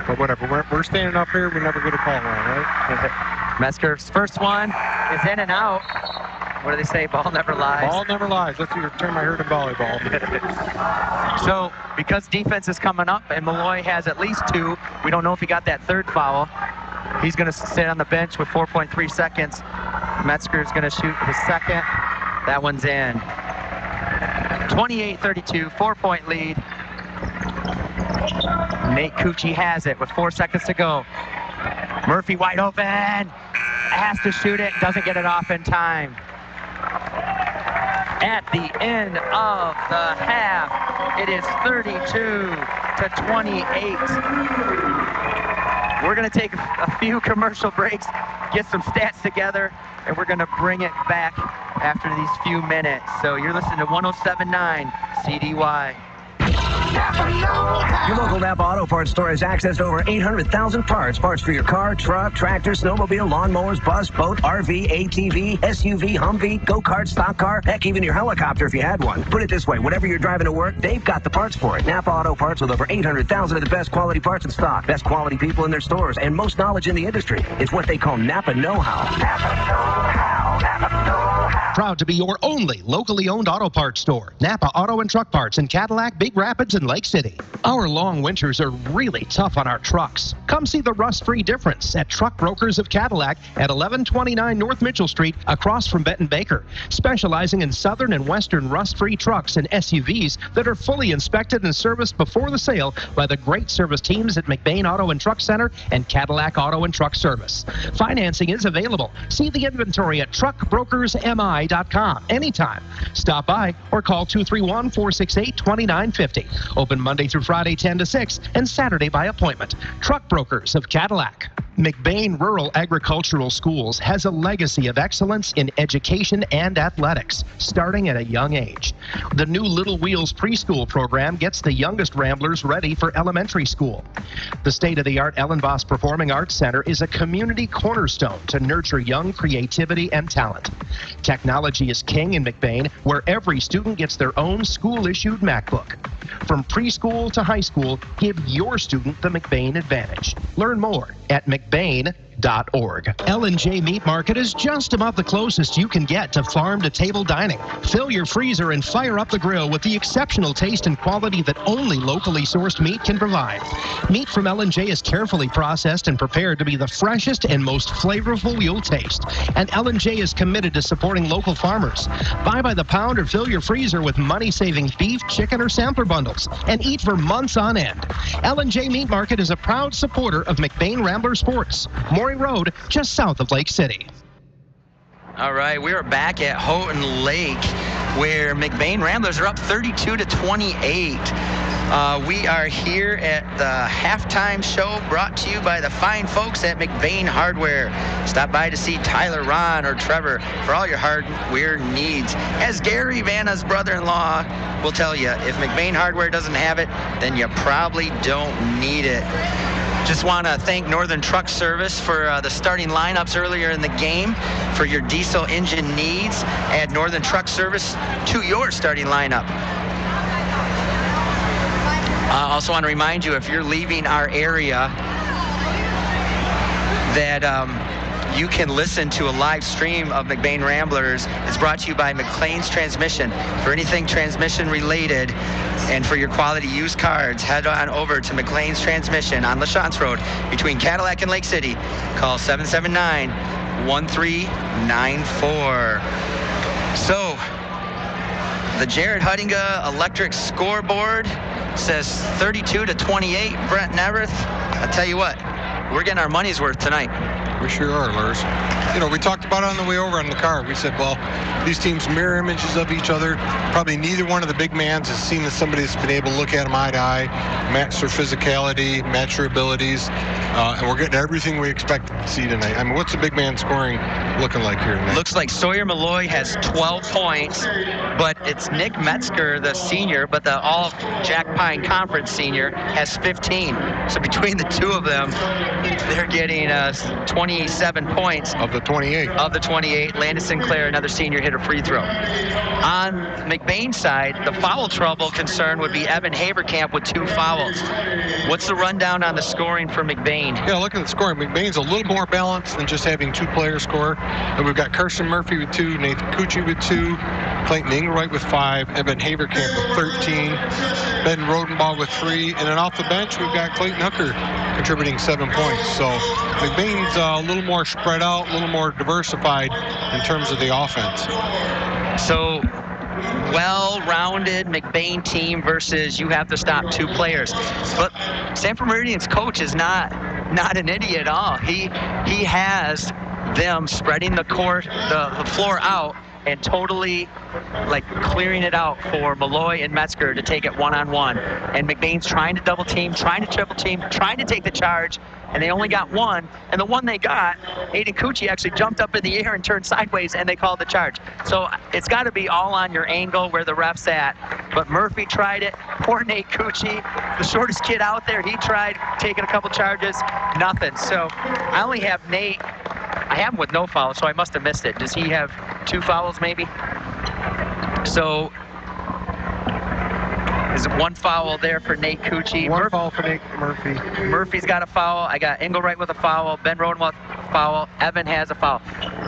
but whatever, we're standing up here, we never get a call on, right? Metzger's first one is in and out. What do they say? Ball never lies. Ball never lies. That's the term I heard in volleyball. So, because defense is coming up and Malloy has at least 2, we don't know if he got that third foul. He's going to sit on the bench with 4.3 seconds. Metzger's going to shoot his second. That one's in. 28-32, 4-point lead. Nate Cucci has it with 4 seconds to go. Murphy wide open. Has to shoot it. Doesn't get it off in time. At the end of the half, it is 32-28. We're going to take a few commercial breaks, get some stats together, and we're going to bring it back after these few minutes. So you're listening to 107.9 CDY. Your local Napa Auto Parts store has access to over 800,000 parts. Parts for your car, truck, tractor, snowmobile, lawnmowers, bus, boat, RV, ATV, SUV, Humvee, go-kart, stock car, heck, even your helicopter if you had one. Put it this way, whatever you're driving to work, they've got the parts for it. Napa Auto Parts with over 800,000 of the best quality parts in stock. Best quality people in their stores and most knowledge in the industry. It's what they call Napa know-how. Napa know-how. Napa know-how. Proud to be your only locally owned auto parts store. Napa Auto and Truck Parts in Cadillac, Big Rapids, and Lake City. Our long winters are really tough on our trucks. Come see the rust-free difference at Truck Brokers of Cadillac at 1129 North Mitchell Street, across from Benton Baker, specializing in southern and western rust-free trucks and SUVs that are fully inspected and serviced before the sale by the great service teams at McBain Auto and Truck Center and Cadillac Auto and Truck Service. Financing is available. See the inventory at truckbrokersmi.com anytime. Stop by or call 231-468-2950. Open Monday through Friday 10 to 6 and Saturday by appointment. Truck Brokers of Cadillac. McBain Rural Agricultural Schools has a legacy of excellence in education and athletics, starting at a young age. The new Little Wheels preschool program gets the youngest Ramblers ready for elementary school. The state-of-the-art Ellenboss Performing Arts Center is a community cornerstone to nurture young creativity and talent. Technology is king in McBain, where every student gets their own school-issued MacBook. From preschool to high school, give your student the McBain advantage. Learn more at McBain.org. L&J Meat Market is just about the closest you can get to farm-to-table dining. Fill your freezer and fire up the grill with the exceptional taste and quality that only locally sourced meat can provide. Meat from L&J is carefully processed and prepared to be the freshest and most flavorful you'll taste. And L&J is committed to supporting local farmers. Buy by the pound or fill your freezer with money-saving beef, chicken, or sampler bundles and eat for months on end. L&J Meat Market is a proud supporter of McBain Ramblers Sports, Maury Road, just south of Lake City. All right, we are back at Houghton Lake, where McBain Ramblers are up 32-28. We are here at the halftime show brought to you by the fine folks at McBain Hardware. Stop by to see Tyler, Ron, or Trevor for all your hardware needs. As Gary Vanna's brother-in-law will tell you, if McBain Hardware doesn't have it, then you probably don't need it. Just want to thank Northern Truck Service for the starting lineups earlier in the game. For your diesel engine needs, add Northern Truck Service to your starting lineup. Also want to remind you, if you're leaving our area, that you can listen to a live stream of McBain Ramblers. It's brought to you by McLean's Transmission. For anything transmission related and for your quality used cards, head on over to McLean's Transmission on LaChance Road between Cadillac and Lake City. Call 779-1394. So, the Jared Huttinga electric scoreboard says 32-28. Brent Neverth, I'll tell you what, we're getting our money's worth tonight. We sure are, Lurs. You know, we talked about it on the way over on the car. We said, well, these teams mirror images of each other. Probably neither one of the big mans has seen somebody that's been able to look at them eye to eye, match their physicality, match their abilities, and we're getting everything we expected to see tonight. I mean, what's the big man scoring looking like here tonight? Looks like Sawyer Malloy has 12 points, but it's Nick Metzger, the senior, but the all Jack Pine Conference senior, has 15. So between the two of them, they're getting 27 points. Of the 28. Of the 28. Landon Sinclair, another senior, hit a free throw. On McBain's side, the foul trouble concern would be Evan Haverkamp with 2 fouls. What's the rundown on the scoring for McBain? Yeah, look at the scoring. McBain's a little more balanced than just having 2 players score. And we've got Carson Murphy with 2, Nathan Cucci with 2, Clayton Engelwright with 5, Evan Haverkamp with 13, Ben Rodenbaugh with 3, and then off the bench we've got Clayton Hooker contributing 7 points. So McBain's a little more spread out, a little more diversified in terms of the offense. So well-rounded McBain team versus you have to stop 2 players. But Sanford Meridian's coach is not an idiot at all. He has them spreading the court, the floor out, and totally like clearing it out for Malloy and Metzger to take it one-on-one. And McBain's trying to double team, trying to triple team, trying to take the charge, and they only got 1. And the one they got, Aiden Cucci actually jumped up in the air and turned sideways, and they called the charge. So it's got to be all on your angle where the ref's at. But Murphy tried it. Poor Nate Cucci, the shortest kid out there, he tried taking a couple charges, nothing. So I only have Nate. I have him with no foul, so I must have missed it. Does he have 2 fouls maybe? So is it 1 foul there for Nate Cucci? 1 foul for Nate Murphy. Murphy's got a foul. I got Engelwright with a foul. Ben Roden with a foul. Evan has a foul.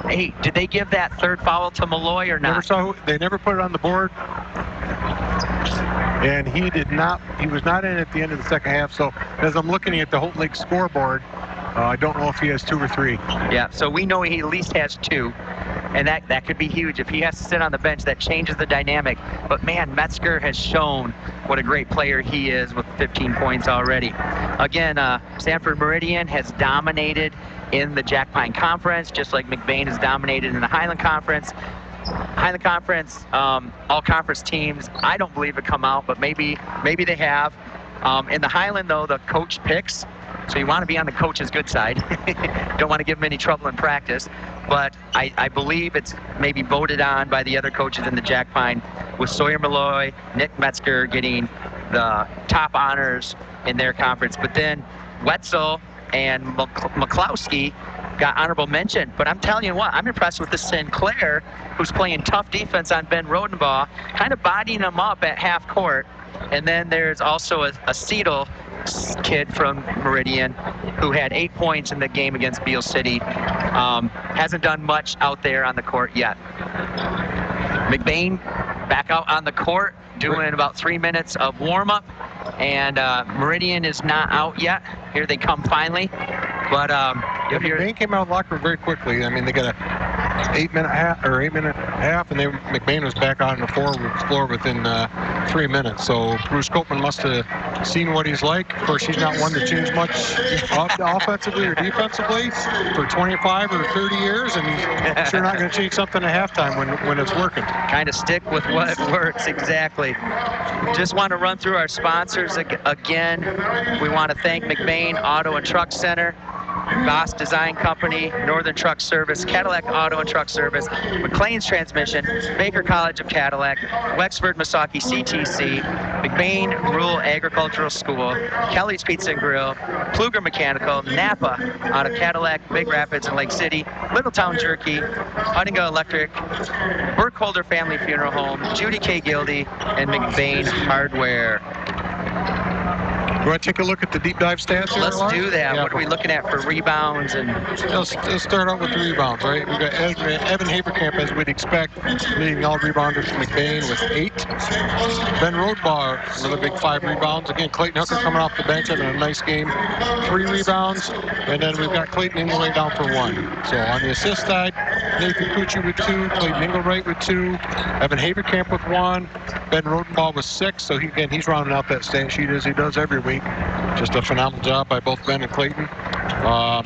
Hey, did they give that 3rd foul to Malloy or not? They never put it on the board. And he was not in at the end of the second half. So as I'm looking at the Holt Lake scoreboard, I don't know if he has 2 or 3. Yeah, so we know he at least has 2. And that could be huge. If he has to sit on the bench, that changes the dynamic. But man, Metzger has shown what a great player he is with 15 points already. Again, Sanford Meridian has dominated in the Jack Pine Conference, just like McBain has dominated in the Highland Conference. Highland Conference, all conference teams, I don't believe have come out, but maybe they have. In the Highland, though, the coach picks. So you want to be on the coach's good side. Don't want to give him any trouble in practice. But I believe it's maybe voted on by the other coaches in the Jack Pine, with Sawyer Malloy, Nick Metzger getting the top honors in their conference. But then Wetzel and McCloskey got honorable mention. But I'm telling you what, I'm impressed with the Sinclair, who's playing tough defense on Ben Rodenbaugh, kind of bodying him up at half court. And then there's also a Seidel kid from Meridian who had 8 points in the game against Beale City. Hasn't done much out there on the court yet. McBain back out on the court doing about 3 minutes of warm-up, and Meridian is not out yet. Here they come finally. But McBain came out of the locker room very quickly. I mean, they got a 8-minute half, and McBain was back out on the floor within 3 minutes. So Bruce Copeman must have seen what he's like. Of course, he's not one to change much offensively or defensively for 25 or 30 years, and he's sure not going to change something at halftime when it's working. Kind of stick with what works, exactly. Just want to run through our sponsors again. We want to thank McBain Auto and Truck Center, Boss Design Company, Northern Truck Service, Cadillac Auto and Truck Service, McLean's Transmission, Baker College of Cadillac, Wexford Misaki CTC, McBain Rural Agricultural School, Kelly's Pizza and Grill, Pluger Mechanical, Napa out of Cadillac, Big Rapids and Lake City, Littletown Jerky, Huntinga Electric, Burkholder Family Funeral Home, Judy K. Gildy, and McBain Hardware. You want to take a look at the deep dive stats here? Let's do that. Yeah. What are we looking at for rebounds? And let's start out with the rebounds, right? We've got Evan Haverkamp, as we'd expect, leading all rebounders from McBain with 8. Ben Rodenbaugh, another big 5 rebounds. Again, Clayton Hooker coming off the bench, having a nice game, 3 rebounds. And then we've got Clayton Engelwright down for 1. So on the assist side, Nathan Cucci with 2, Clayton Engelwright with 2, Evan Haverkamp with 1, Ben Rodenbaugh with 6. So he's rounding out that stat sheet as he does every week. Just a phenomenal job by both Ben and Clayton.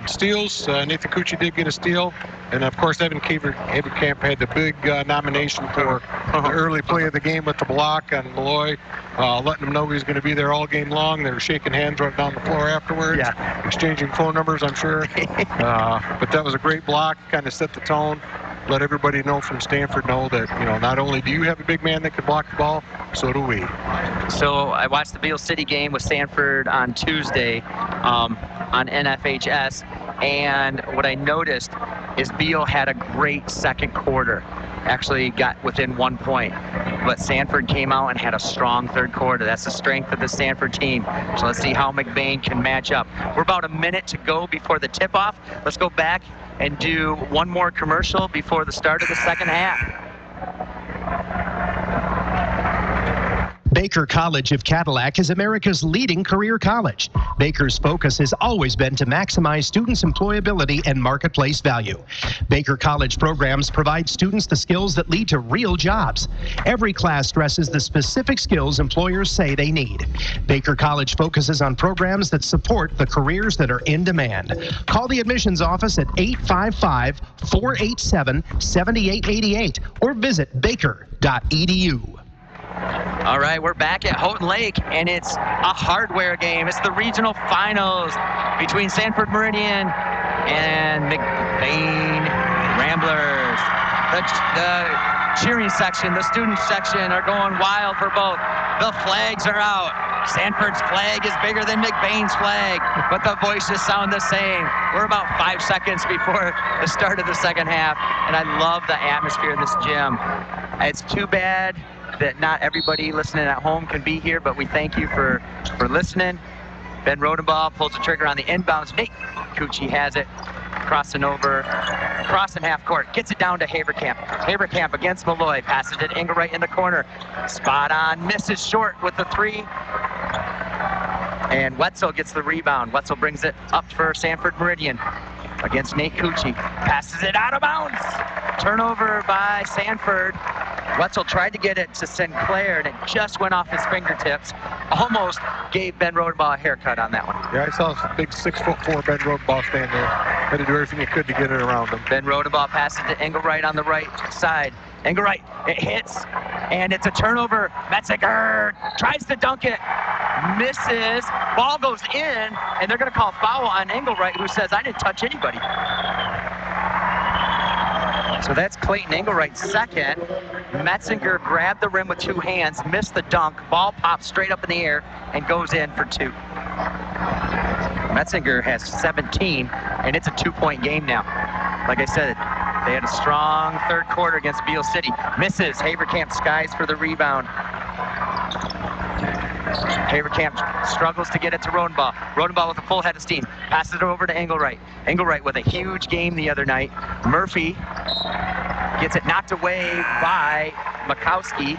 Steals, Nathan Cucci did get a steal. And, of course, Evan Haverkamp had the big nomination for the early play of the game with the block on Malloy, letting him know he was going to be there all game long. They were shaking hands right down the floor afterwards, exchanging phone numbers, I'm sure. But that was a great block, kind of set the tone, let everybody know from Stanford know that, not only do you have a big man that can block the ball, so do we. So I watched the Beale City game with Stanford on Tuesday on NFHS, and what I noticed is Beale had a great second quarter. Actually got within 1 point, but Stanford came out and had a strong third quarter. That's the strength of the Stanford team. So let's see how McBain can match up. We're about a minute to go before the tip-off. Let's go back and do one more commercial before the start of the second half. Baker College of Cadillac is America's leading career college. Baker's focus has always been to maximize students' employability and marketplace value. Baker College programs provide students the skills that lead to real jobs. Every class stresses the specific skills employers say they need. Baker College focuses on programs that support the careers that are in demand. Call the admissions office at 855-487-7888 or visit baker.edu. All right, we're back at Houghton Lake, and it's a hardware game. It's the regional finals between Sanford Meridian and McBain Ramblers. The cheering section, the student section are going wild for both. The flags are out. Sanford's flag is bigger than McBain's flag, but the voices sound the same. We're about 5 seconds before the start of the second half, and I love the atmosphere in this gym. It's too bad that not everybody listening at home can be here, but we thank you for listening. Ben Rodenbaugh pulls the trigger on the inbounds. Nate Cucci has it, crossing half court, gets it down to Haverkamp. Haverkamp against Malloy, passes it Engelwright in the corner. Spot on, misses short with the three. And Wetzel gets the rebound. Wetzel brings it up for Sanford Meridian against Nate Cucci. Passes it out of bounds. Turnover by Sanford. Wetzel tried to get it to Sinclair, and it just went off his fingertips. Almost gave Ben Rodenbaugh a haircut on that one. Yeah, I saw a big 6'4" Ben Rodenbaugh stand there. Had to do everything he could to get it around him. Ben Rodenbaugh passes to Engelwright on the right side. Engelwright, it hits, and it's a turnover. Metzinger tries to dunk it, misses. Ball goes in, and they're going to call foul on Engelwright, who says, I didn't touch anybody. So that's Clayton Engelwright's second. Metzinger grabbed the rim with two hands, missed the dunk. Ball pops straight up in the air and goes in for two. Metzinger has 17, and it's a 2-point game now. Like I said, they had a strong third quarter against Beale City. Misses. Haverkamp skies for the rebound. Haverkamp struggles to get it to Rodenbaugh. Rodenbaugh with a full head of steam. Passes it over to Engelwright. Engelwright with a huge game the other night. Murphy gets it knocked away by Makowski.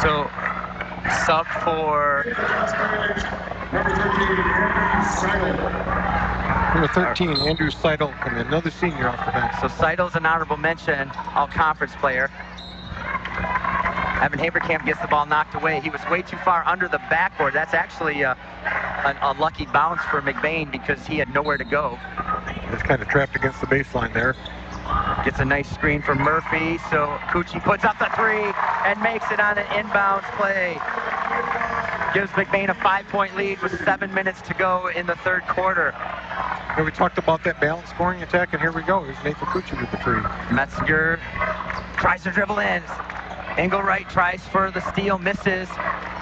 So sub for Number 13, Andrew Seidel, and another senior off the bench. So Seidel's an honorable mention, all-conference player. Evan Haverkamp gets the ball knocked away. He was way too far under the backboard. That's actually an unlucky bounce for McBain because he had nowhere to go. He's kind of trapped against the baseline there. Gets a nice screen from Murphy, so Cucci puts up the three and makes it on an inbounds play. Gives McBain a 5-point lead with 7 minutes to go in the third quarter. Yeah, we talked about that balanced scoring attack, and here we go. Here's Nathan Cucci with the three. Metzinger tries to dribble in. Engelwright tries for the steal, misses.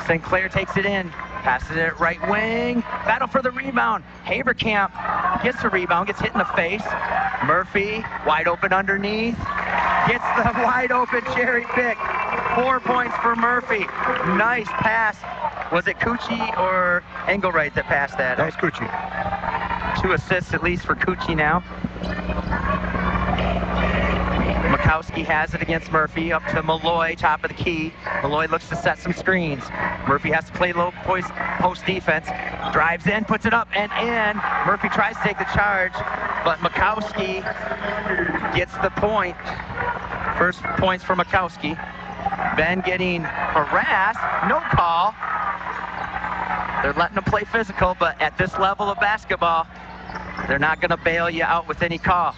Sinclair takes it in, passes it right wing. Battle for the rebound. Haverkamp gets the rebound, gets hit in the face. Murphy, wide open underneath. Gets the wide open cherry pick. 4 points for Murphy. Nice pass. Was it Cucci or Engelwright that passed that? That was Cucci. 2 assists at least for Cucci now. Makowski has it against Murphy, up to Malloy, top of the key. Malloy looks to set some screens. Murphy has to play low post defense. Drives in, puts it up and in. Murphy tries to take the charge, but Makowski gets the point. First points for Makowski. Ben getting harassed, no call. They're letting them play physical, but at this level of basketball, they're not going to bail you out with any call.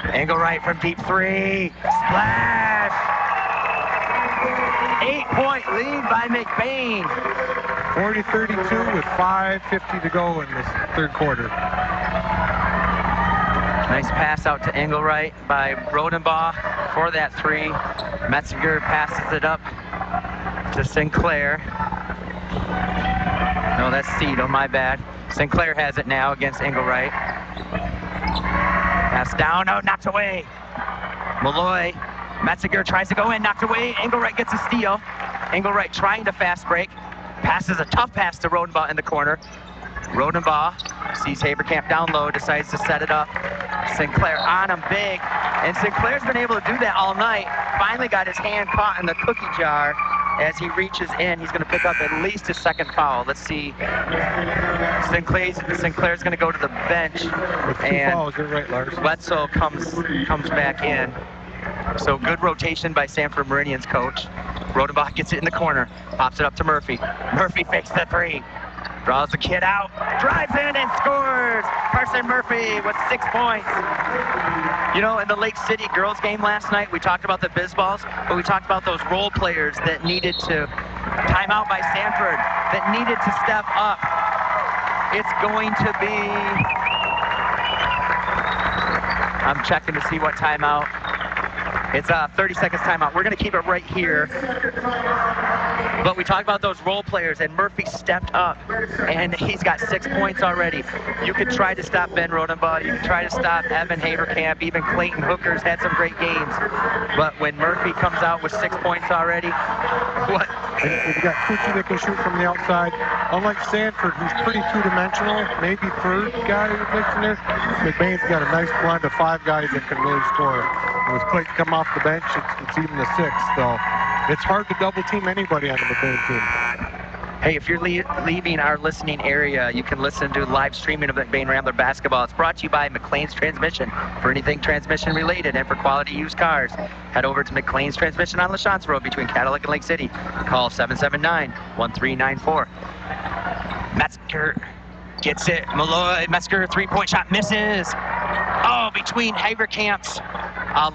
Angle right from deep three. Splash! 8-point lead by McBain. 40-32 with 5:50 to go in this third quarter. Nice pass out to Engelwright by Rodenbaugh for that three. Metziger passes it up to Sinclair. No, that's Cito, my bad. Sinclair has it now against Engelwright. Pass down, oh, knocked away. Malloy, Metziger tries to go in, knocked away. Engelwright gets a steal. Engelwright trying to fast break. Passes a tough pass to Rodenbaugh in the corner. Rodenbaugh sees Haverkamp down low, decides to set it up. Sinclair on him big, and Sinclair's been able to do that all night. Finally got his hand caught in the cookie jar as he reaches in. He's going to pick up at least his second foul. Let's see. Sinclair's going to go to the bench, With 2 and fouls, you're right, Lars. Wetzel comes back in. So good rotation by Sanford Meridian's coach. Rodenbach gets it in the corner, pops it up to Murphy. Murphy fakes the three, draws the kid out, drives in and scores! Carson Murphy with 6 points. You know, in the Lake City girls game last night, we talked about the Bizballs, but we talked about those role players that needed to time out by Sanford, that needed to step up. It's going to be, I'm checking to see what timeout. It's a 30 seconds timeout. We're going to keep it right here. But we talked about those role players, and Murphy stepped up, and he's got 6 points already. You could try to stop Ben Rodenbaugh. You could try to stop Evan Haverkamp. Even Clayton Hooker's had some great games. But when Murphy comes out with 6 points already, what? And you got Cucci that can shoot from the outside. Unlike Sanford, who's pretty two-dimensional, maybe third guy who plays in there, McBain's got a nice blend of 5 guys that can really score. And with Clayton come off the bench, it's even a 6. So it's hard to double-team anybody on the McBain team. Hey, if you're leaving our listening area, you can listen to live streaming of McBain Rambler basketball. It's brought to you by McLean's Transmission. For anything transmission related and for quality used cars, head over to McLean's Transmission on LaChance Road between Cadillac and Lake City. Call 779-1394. Metzger gets it. Malloy, Metzger, three-point shot misses. Oh, between Haverkamp's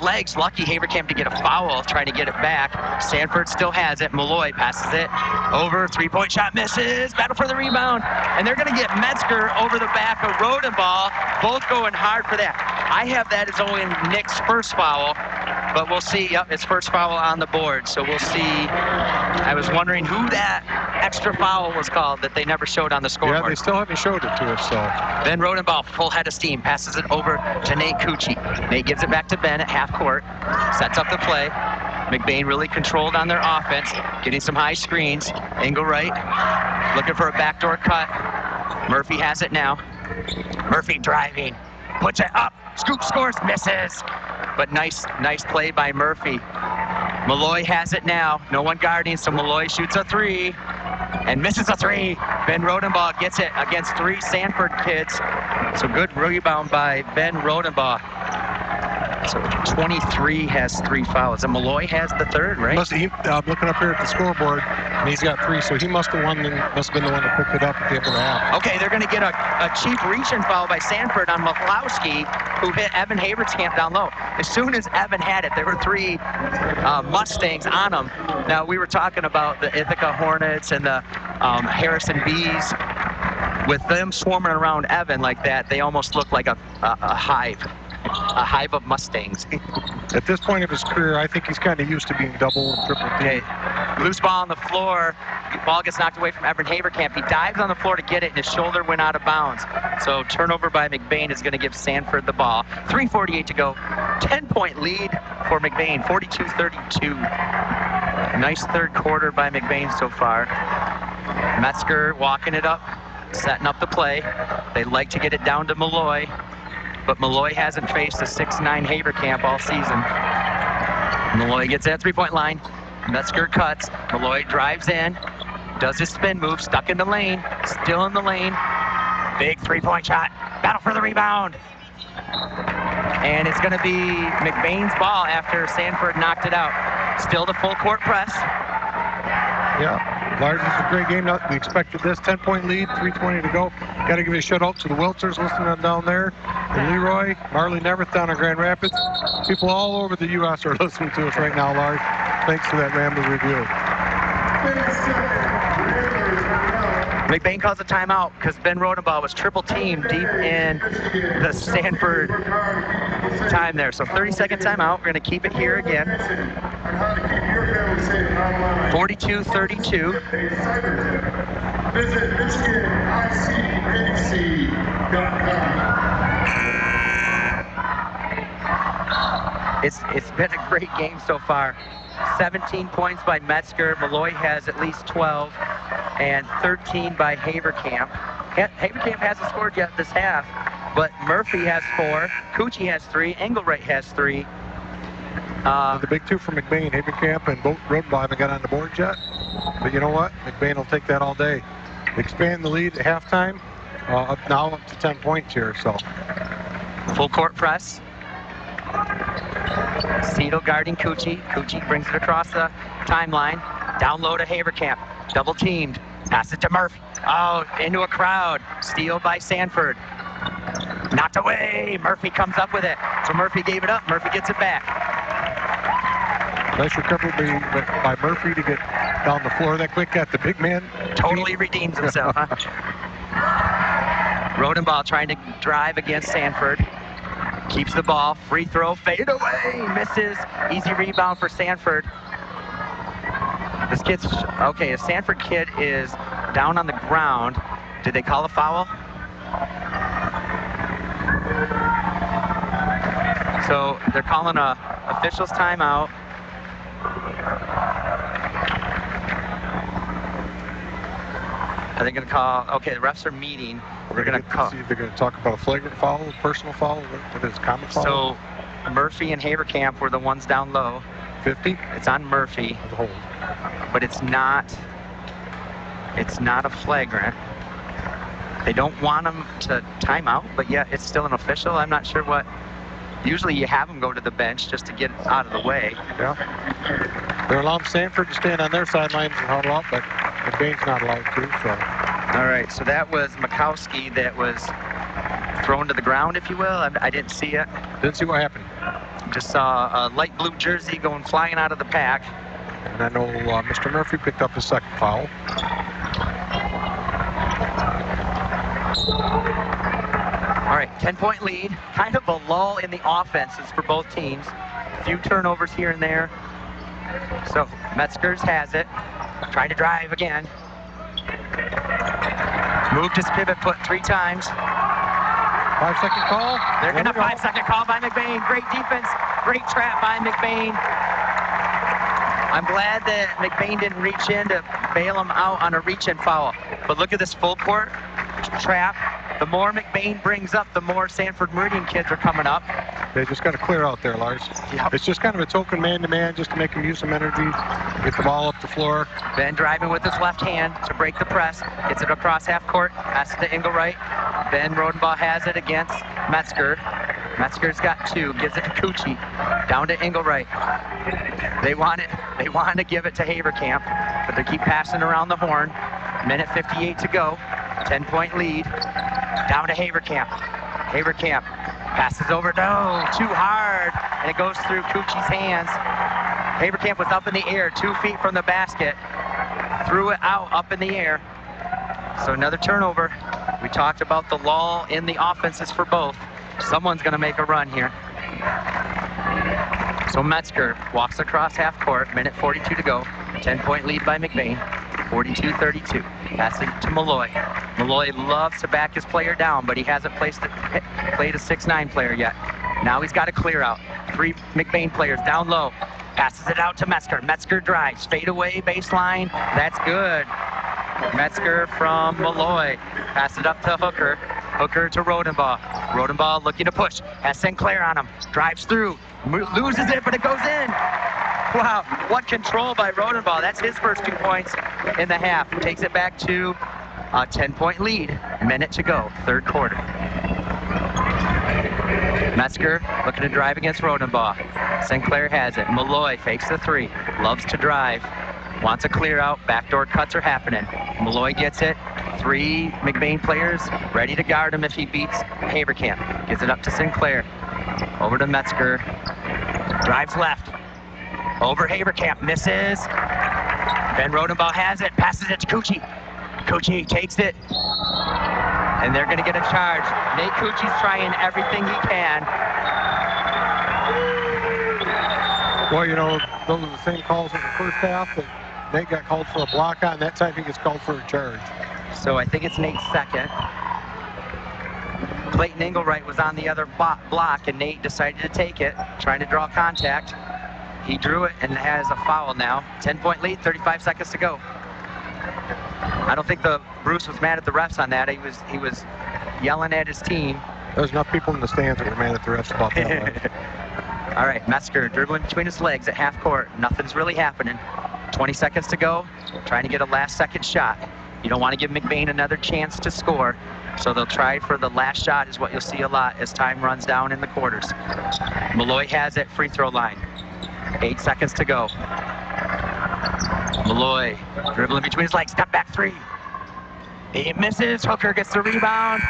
legs. Lucky Haverkamp to get a foul, trying to get it back. Sanford still has it. Malloy passes it over. Three-point shot misses. Battle for the rebound. And they're going to get Metzger over the back of Rodenbaugh. Both going hard for that. I have that as only Nick's first foul, but we'll see. Yep, his first foul on the board. So we'll see. I was wondering who that extra foul was called that they never showed on the scoreboard. Yeah, they still haven't showed it to us, so. Ben Rodenbaugh, full head of steam, passes it over to Nate Cucci. Nate gives it back to Ben at half court, sets up the play. McBain really controlled on their offense, getting some high screens. Engelwright looking for a backdoor cut. Murphy has it now. Murphy driving, puts it up, scoop, scores, misses. But nice play by Murphy. Malloy has it now. No one guarding, so Malloy shoots a three and misses a three. Ben Rodenbaugh gets it against 3 Sanford kids. So good rebound by Ben Rodenbaugh. So 23 has 3 fouls, and Malloy has the third, right? I'm looking up here at the scoreboard, and he's got 3, so he must have been the one that picked it up at the end of the half. Okay, they're going to get a cheap reach-in foul by Sanford on McClowski, who hit Evan Haverkamp down low. As soon as Evan had it, there were 3 Mustangs on him. Now, we were talking about the Ithaca Hornets and the Harrison Bees. With them swarming around Evan like that, they almost look like a hive. A hive of Mustangs. At this point of his career, I think he's kind of used to being double and triple teamed. Okay. Loose ball on the floor. Ball gets knocked away from Evan Haverkamp. He dives on the floor to get it, and his shoulder went out of bounds. So turnover by McBain is going to give Sanford the ball. 3:48 to go. 10-point lead for McBain, 42-32. Nice third quarter by McBain so far. Metzger walking it up, setting up the play. They like to get it down to Malloy, but Malloy hasn't faced a 6'9" Haverkamp all season. Malloy gets that 3-point line. Metzger cuts. Malloy drives in, does his spin move, stuck in the lane, still in the lane. Big 3-point shot. Battle for the rebound. And it's going to be McBain's ball after Sanford knocked it out. Still the full court press. Yeah. Lars, this is a great game. We expected this 10-point lead, 3:20 to go. Got to give a shout out to the Wilters listening down there, and Leroy, Marley Neverth down in Grand Rapids. People all over the U.S. are listening to us right now, Lars. Thanks for that Ramblers review. McBain calls a timeout because Ben Rodenbaugh was triple teamed deep in the Sanford time there. So 30-second timeout. We're going to keep it here again. 42-32. Visit MichiganICAC.com. It's been a great game so far. 17 points by Metzger. Malloy has at least 12. And 13 by Haverkamp. Haverkamp hasn't scored yet this half, but Murphy has 4, Coochie has 3, Engelwright has 3. The big two for McBain, Haverkamp and Rodenbaugh haven't got on the board yet. But you know what? McBain will take that all day. Expand the lead at halftime, up to 10 points here. So full court press. Cedal guarding Coochie. Coochie brings it across the timeline. Down low to Haverkamp. Double teamed. Pass it to Murphy. Oh, into a crowd. Steal by Sanford. Knocked away. Murphy comes up with it. So Murphy gave it up. Murphy gets it back. Nice recovery by Murphy to get down the floor that quick at the big man. Totally redeems himself, huh? Rodenbaugh trying to drive against Sanford. Keeps the ball. Free throw. Fade away. Misses. Easy rebound for Sanford. This kid's, okay, a Sanford kid is down on the ground. Did they call a foul? So they're calling a official's timeout. Are they going to call, okay, the refs are meeting. We're going to call. See if they're going to talk about a flagrant foul, a personal foul, what is common foul? So Murphy and Haverkamp were the ones down low. 50? It's on Murphy. Hold. But it's not a flagrant. They don't want him to time out, but yet it's still an official. I'm not sure what. Usually you have them go to the bench just to get out of the way. Yeah. They're allowing Sanford to stand on their sidelines and huddle up, but McBain's not allowed to. So. All right, so that was Mikowski that was thrown to the ground, if you will. I didn't see it. Didn't see what happened. Just saw a light blue jersey going flying out of the pack. And I know Mr. Murphy picked up his second foul. All right, 10-point lead. Kind of a lull in the offenses for both teams. A few turnovers here and there. So Metzger's has it. Trying to drive again. Moved his pivot foot 3 times. 5-second call. They're going to 5-second call by McBain. Great defense. Great trap by McBain. I'm glad that McBain didn't reach in to bail him out on a reach-in foul. But look at this full court trap. The more McBain brings up, the more Sanford Meridian kids are coming up. They just got to clear out there, Lars. Yep. It's just kind of a token man-to-man just to make him use some energy, get the ball up the floor. Ben driving with his left hand to break the press. Gets it across half court. Passes to Engelwright. Ben Rodenbaugh has it against Metzger. Metzger's got 2. Gives it to Coochie. Down to Engelwright. They want to give it to Haverkamp, but they keep passing around the horn. Minute 58 to go. 10-point lead. Down to Haverkamp. Haverkamp passes over. No, too hard. And it goes through Coochie's hands. Haverkamp was up in the air, 2 feet from the basket. Threw it out up in the air. So another turnover. We talked about the lull in the offenses for both. Someone's going to make a run here. So Metzger walks across half court. Minute 42 to go. 10-point lead by McBain. 42-32. Pass it to Malloy. Malloy loves to back his player down, but he hasn't played a 6'9" player yet. Now he's got to clear out. 3 McBain players down low. Passes it out to Metzger. Metzger drives. Fade away baseline. That's good. Metzger from Malloy. Pass it up to Hooker. Hooker to Rodenbaugh. Rodenbaugh looking to push. Has Sinclair on him. Drives through. Loses it, but it goes in. Wow, what control by Rodenbaugh. That's his first 2 points in the half. Takes it back to a 10-point lead. Minute to go, 3rd quarter. Metzger looking to drive against Rodenbaugh. Sinclair has it. Malloy fakes the 3. Loves to drive. Wants a clear out. Backdoor cuts are happening. Malloy gets it. 3 McBain players ready to guard him if he beats Haberkamp. Gives it up to Sinclair. Over to Metzger. Drives left. Over Haberkamp. Misses. Ben Rodenbaugh has it. Passes it to Cucci. Cucci takes it. And they're going to get a charge. Nate Cucci's trying everything he can. Well, you know, those are the same calls in the first half that Nate got called for a block on. That time he gets called for a charge. So I think it's Nate's second. Clayton Engelwright was on the other block, and Nate decided to take it, trying to draw contact. He drew it and has a foul now. 10-point lead, 35 seconds to go. I don't think Bruce was mad at the refs on that. He was yelling at his team. There's enough people in the stands that were mad at the refs about that. All right, Metzger dribbling between his legs at half court. Nothing's really happening. 20 seconds to go. Trying to get a last-second shot. You don't want to give McBain another chance to score, so they'll try for the last shot is what you'll see a lot as time runs down in the quarters. Malloy has it, free throw line. 8 seconds to go. Malloy dribbling between his legs, step back 3. He misses, Hooker gets the rebound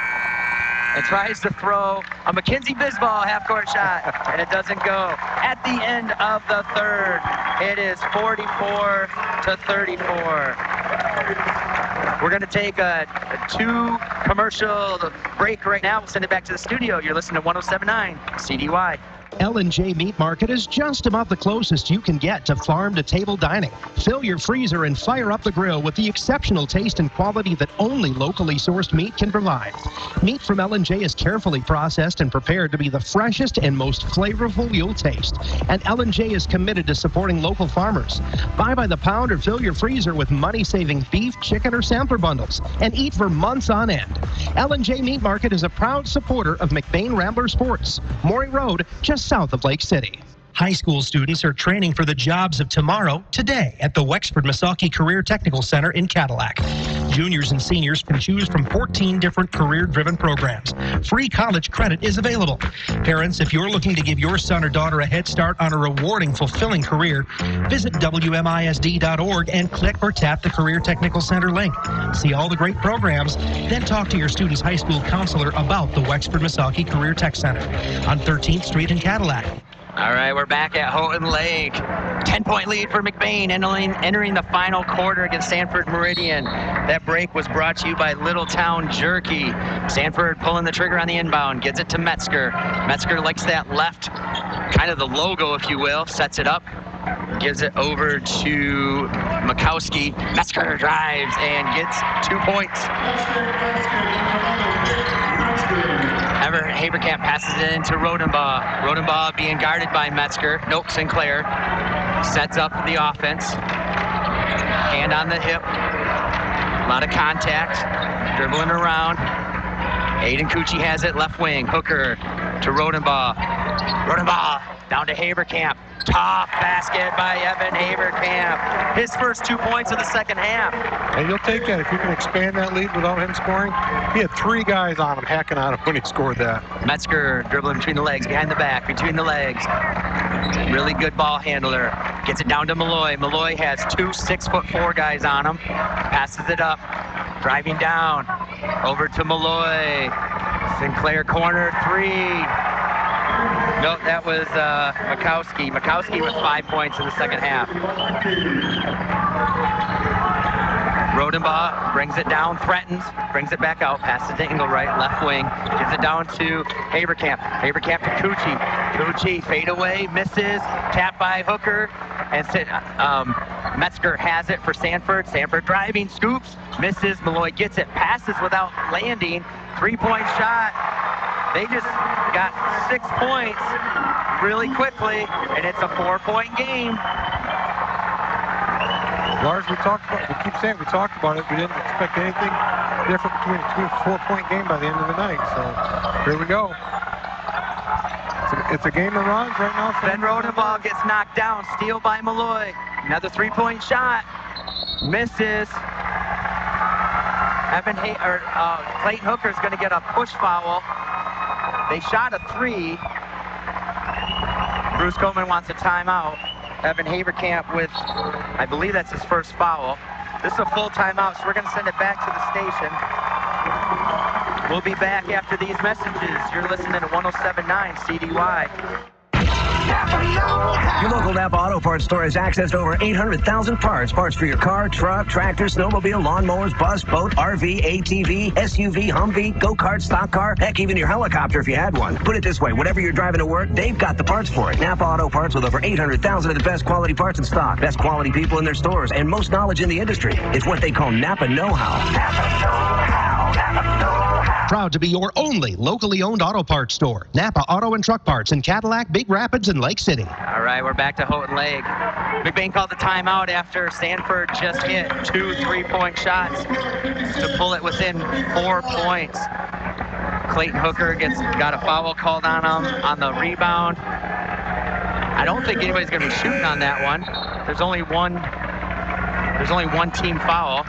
and tries to throw a Mackenzie Bisbal half-court shot, and it doesn't go. At the end of the third, it is 44-34. We're going to take a 2-commercial break right now. We'll send it back to the studio. You're listening to 107.9 CDY. L&J Meat Market is just about the closest you can get to farm-to-table dining. Fill your freezer and fire up the grill with the exceptional taste and quality that only locally sourced meat can provide. Meat from L&J is carefully processed and prepared to be the freshest and most flavorful you'll taste. And L&J is committed to supporting local farmers. Buy by the pound or fill your freezer with money-saving beef, chicken, or sampler bundles and eat for months on end. L&J Meat Market is a proud supporter of McBain Ramblers Sports, Maury Road, just south of Lake City. High school students are training for the jobs of tomorrow today at the Wexford-Missaukee Career Technical Center in Cadillac. Juniors and seniors can choose from 14 different career-driven programs. Free college credit is available. Parents, if you're looking to give your son or daughter a head start on a rewarding, fulfilling career, visit WMISD.org and click or tap the Career Technical Center link. See all the great programs, then talk to your student's high school counselor about the Wexford-Missaukee Career Tech Center on 13th Street in Cadillac. All right, we're back at Houghton Lake. 10-point lead for McBain entering the final quarter against Sanford Meridian. That break was brought to you by Littletown Jerky. Sanford pulling the trigger on the inbound, gets it to Metzger. Metzger likes that left, kind of the logo, if you will, sets it up, gives it over to Makowski. Metzger drives and gets 2 points. Haberkamp passes it into Rodenbaugh. Rodenbaugh being guarded by Metzger. Nope, Sinclair sets up the offense. Hand on the hip. A lot of contact. Dribbling around. Aiden Cucci has it, left wing. Hooker to Rodenbaugh. Rodenbaugh down to Haberkamp. Tough basket by Evan Haberkamp. His first 2 points of the second half. And you'll take that if you can expand that lead without him scoring. He had 3 guys on him, hacking on him when he scored that. Metzger dribbling between the legs, behind the back, between the legs. Really good ball handler. Gets it down to Malloy. Malloy has 2 6'4" guys on him. Passes it up. Driving down. Over to Malloy. Sinclair corner 3. Nope, that was Makowski. Makowski with 5 points in the second half. Rodenbaugh brings it down, threatens, brings it back out, passes to Engelwright, left wing, gives it down to Haberkamp. Haberkamp to Cucci. Cucci, fade away, misses, tapped by Hooker, and Metzger has it for Sanford. Sanford driving, scoops, misses, Malloy gets it, passes without landing, 3-point shot. They just got 6 points really quickly, and it's a 4-point game. Lars, we talked about it. We keep saying we talked about it. We didn't expect anything different between a 4-point game by the end of the night. So here we go. It's a game of runs right now. Ben Rodenbaugh gets knocked down. Steal by Malloy. Another 3-point shot. Misses. Clayton Hooker is going to get a push foul. They shot a 3. Bruce Coleman wants a timeout Evan Haverkamp with, I believe that's his first foul. This is a full timeout, so we're going to send it back to the station. We'll be back after these messages. You're listening to 107.9 CDY. Your local Napa Auto Parts store has access to over 800,000 parts. Parts for your car, truck, tractor, snowmobile, lawnmowers, bus, boat, RV, ATV, SUV, Humvee, go-kart, stock car, heck, even your helicopter if you had one. Put it this way, whatever you're driving to work, they've got the parts for it. Napa Auto Parts with over 800,000 of the best quality parts in stock. Best quality people in their stores and most knowledge in the industry. It's what they call Napa know-how. Napa know-how. Napa know-how. Proud to be your only locally owned auto parts store. Napa Auto and Truck Parts in Cadillac, Big Rapids, and Lake City. All right, we're back to Houghton Lake. McBain called the timeout after Sanford just hit 2 3-point shots to pull it within 4 points. Clayton Hooker got a foul called on him on the rebound. I don't think anybody's going to be shooting on that one. There's only one team foul.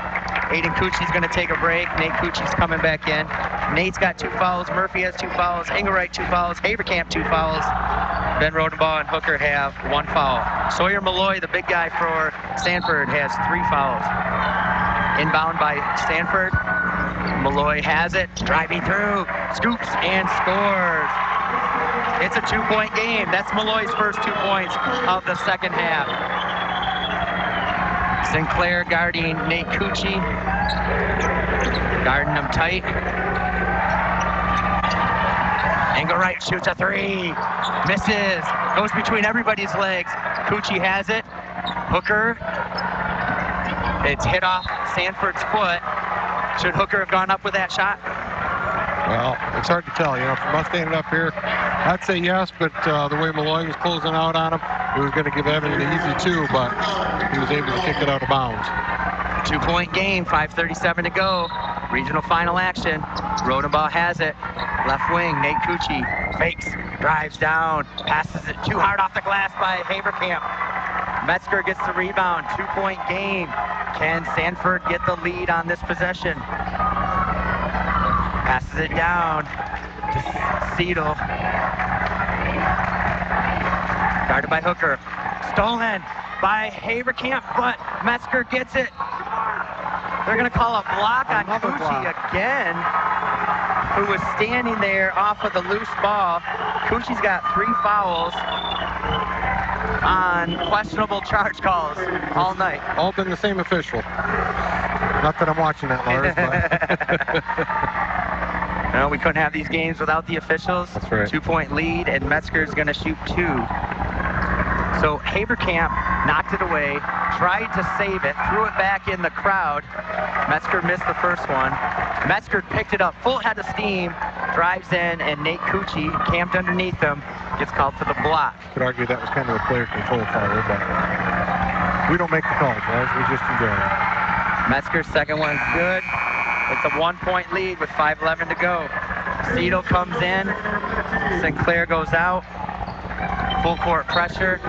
Aiden Cucci's going to take a break. Nate Cucci's coming back in. Nate's got 2 fouls. Murphy has 2 fouls. Engelreich 2 fouls. Haverkamp 2 fouls. Ben Rodenbaugh and Hooker have 1 foul. Sawyer Malloy, the big guy for Sanford, has 3 fouls. Inbound by Sanford. Malloy has it. Driving through. Scoops and scores. It's a 2-point game. That's Malloy's first 2 points of the second half. Sinclair guarding Nate Cucci. Guarding him tight. Engelreich shoots a 3. Misses. Goes between everybody's legs. Cucci has it. Hooker. It's hit off Sanford's foot. Should Hooker have gone up with that shot? Well, it's hard to tell. From us standing up here, I'd say yes, but the way Malloy was closing out on him, he was going to give Evan an easy 2, but he was able to kick it out of bounds. 2-point game, 5:37 to go. Regional final action. Rodenbaugh has it. Left wing, Nate Cucci fakes, drives down, passes it too hard off the glass by Haverkamp. Metzger gets the rebound. 2-point game. Can Sanford get the lead on this possession? Passes it down to Seidel. Guarded by Hooker. Stolen by Haverkamp, but Metzger gets it. They're going to call a block on Cucci again, who was standing there off of the loose ball. Cucci's got 3 fouls on questionable charge calls all night. All been the same official. Not that I'm watching that, Lars, but... No, we couldn't have these games without the officials. That's right. 2-point lead, and Metzger's going to shoot 2. So Haverkamp knocked it away, tried to save it, threw it back in the crowd. Metzger missed the first one. Metzger picked it up, full head of steam, drives in, and Nate Cucci, camped underneath him, gets called for the block. Could argue that was kind of a player control foul, but we don't make the calls, guys. We just enjoy it. Metzger's second one's good. It's a 1-point lead with 5:11 to go. Seidel comes in. Sinclair goes out. Full court pressure.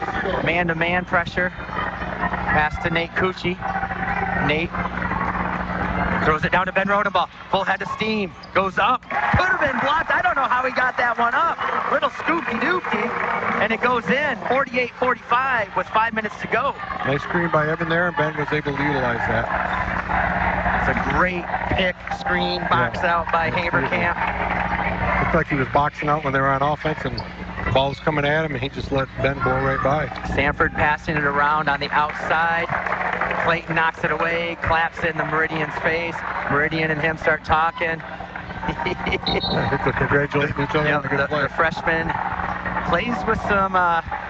Man-to-man pressure. Pass to Nate Cucci. Nate throws it down to Ben Rodenbaugh. Full head of steam. Goes up. Could have been blocked. I don't know how he got that one up. Little scoopy-doopy. And it goes in. 48-45 with 5 minutes to go. Nice screen by Evan there, and Ben was able to utilize that. It's a great pick, screen, box out by Haverkamp. Looked like he was boxing out when they were on offense, and the ball was coming at him, and he just let Ben blow right by. Sanford passing it around on the outside. Clayton knocks it away, claps in the Meridian's face. Meridian and him start talking. I think they're congratulating each other on a good play. The freshman plays with some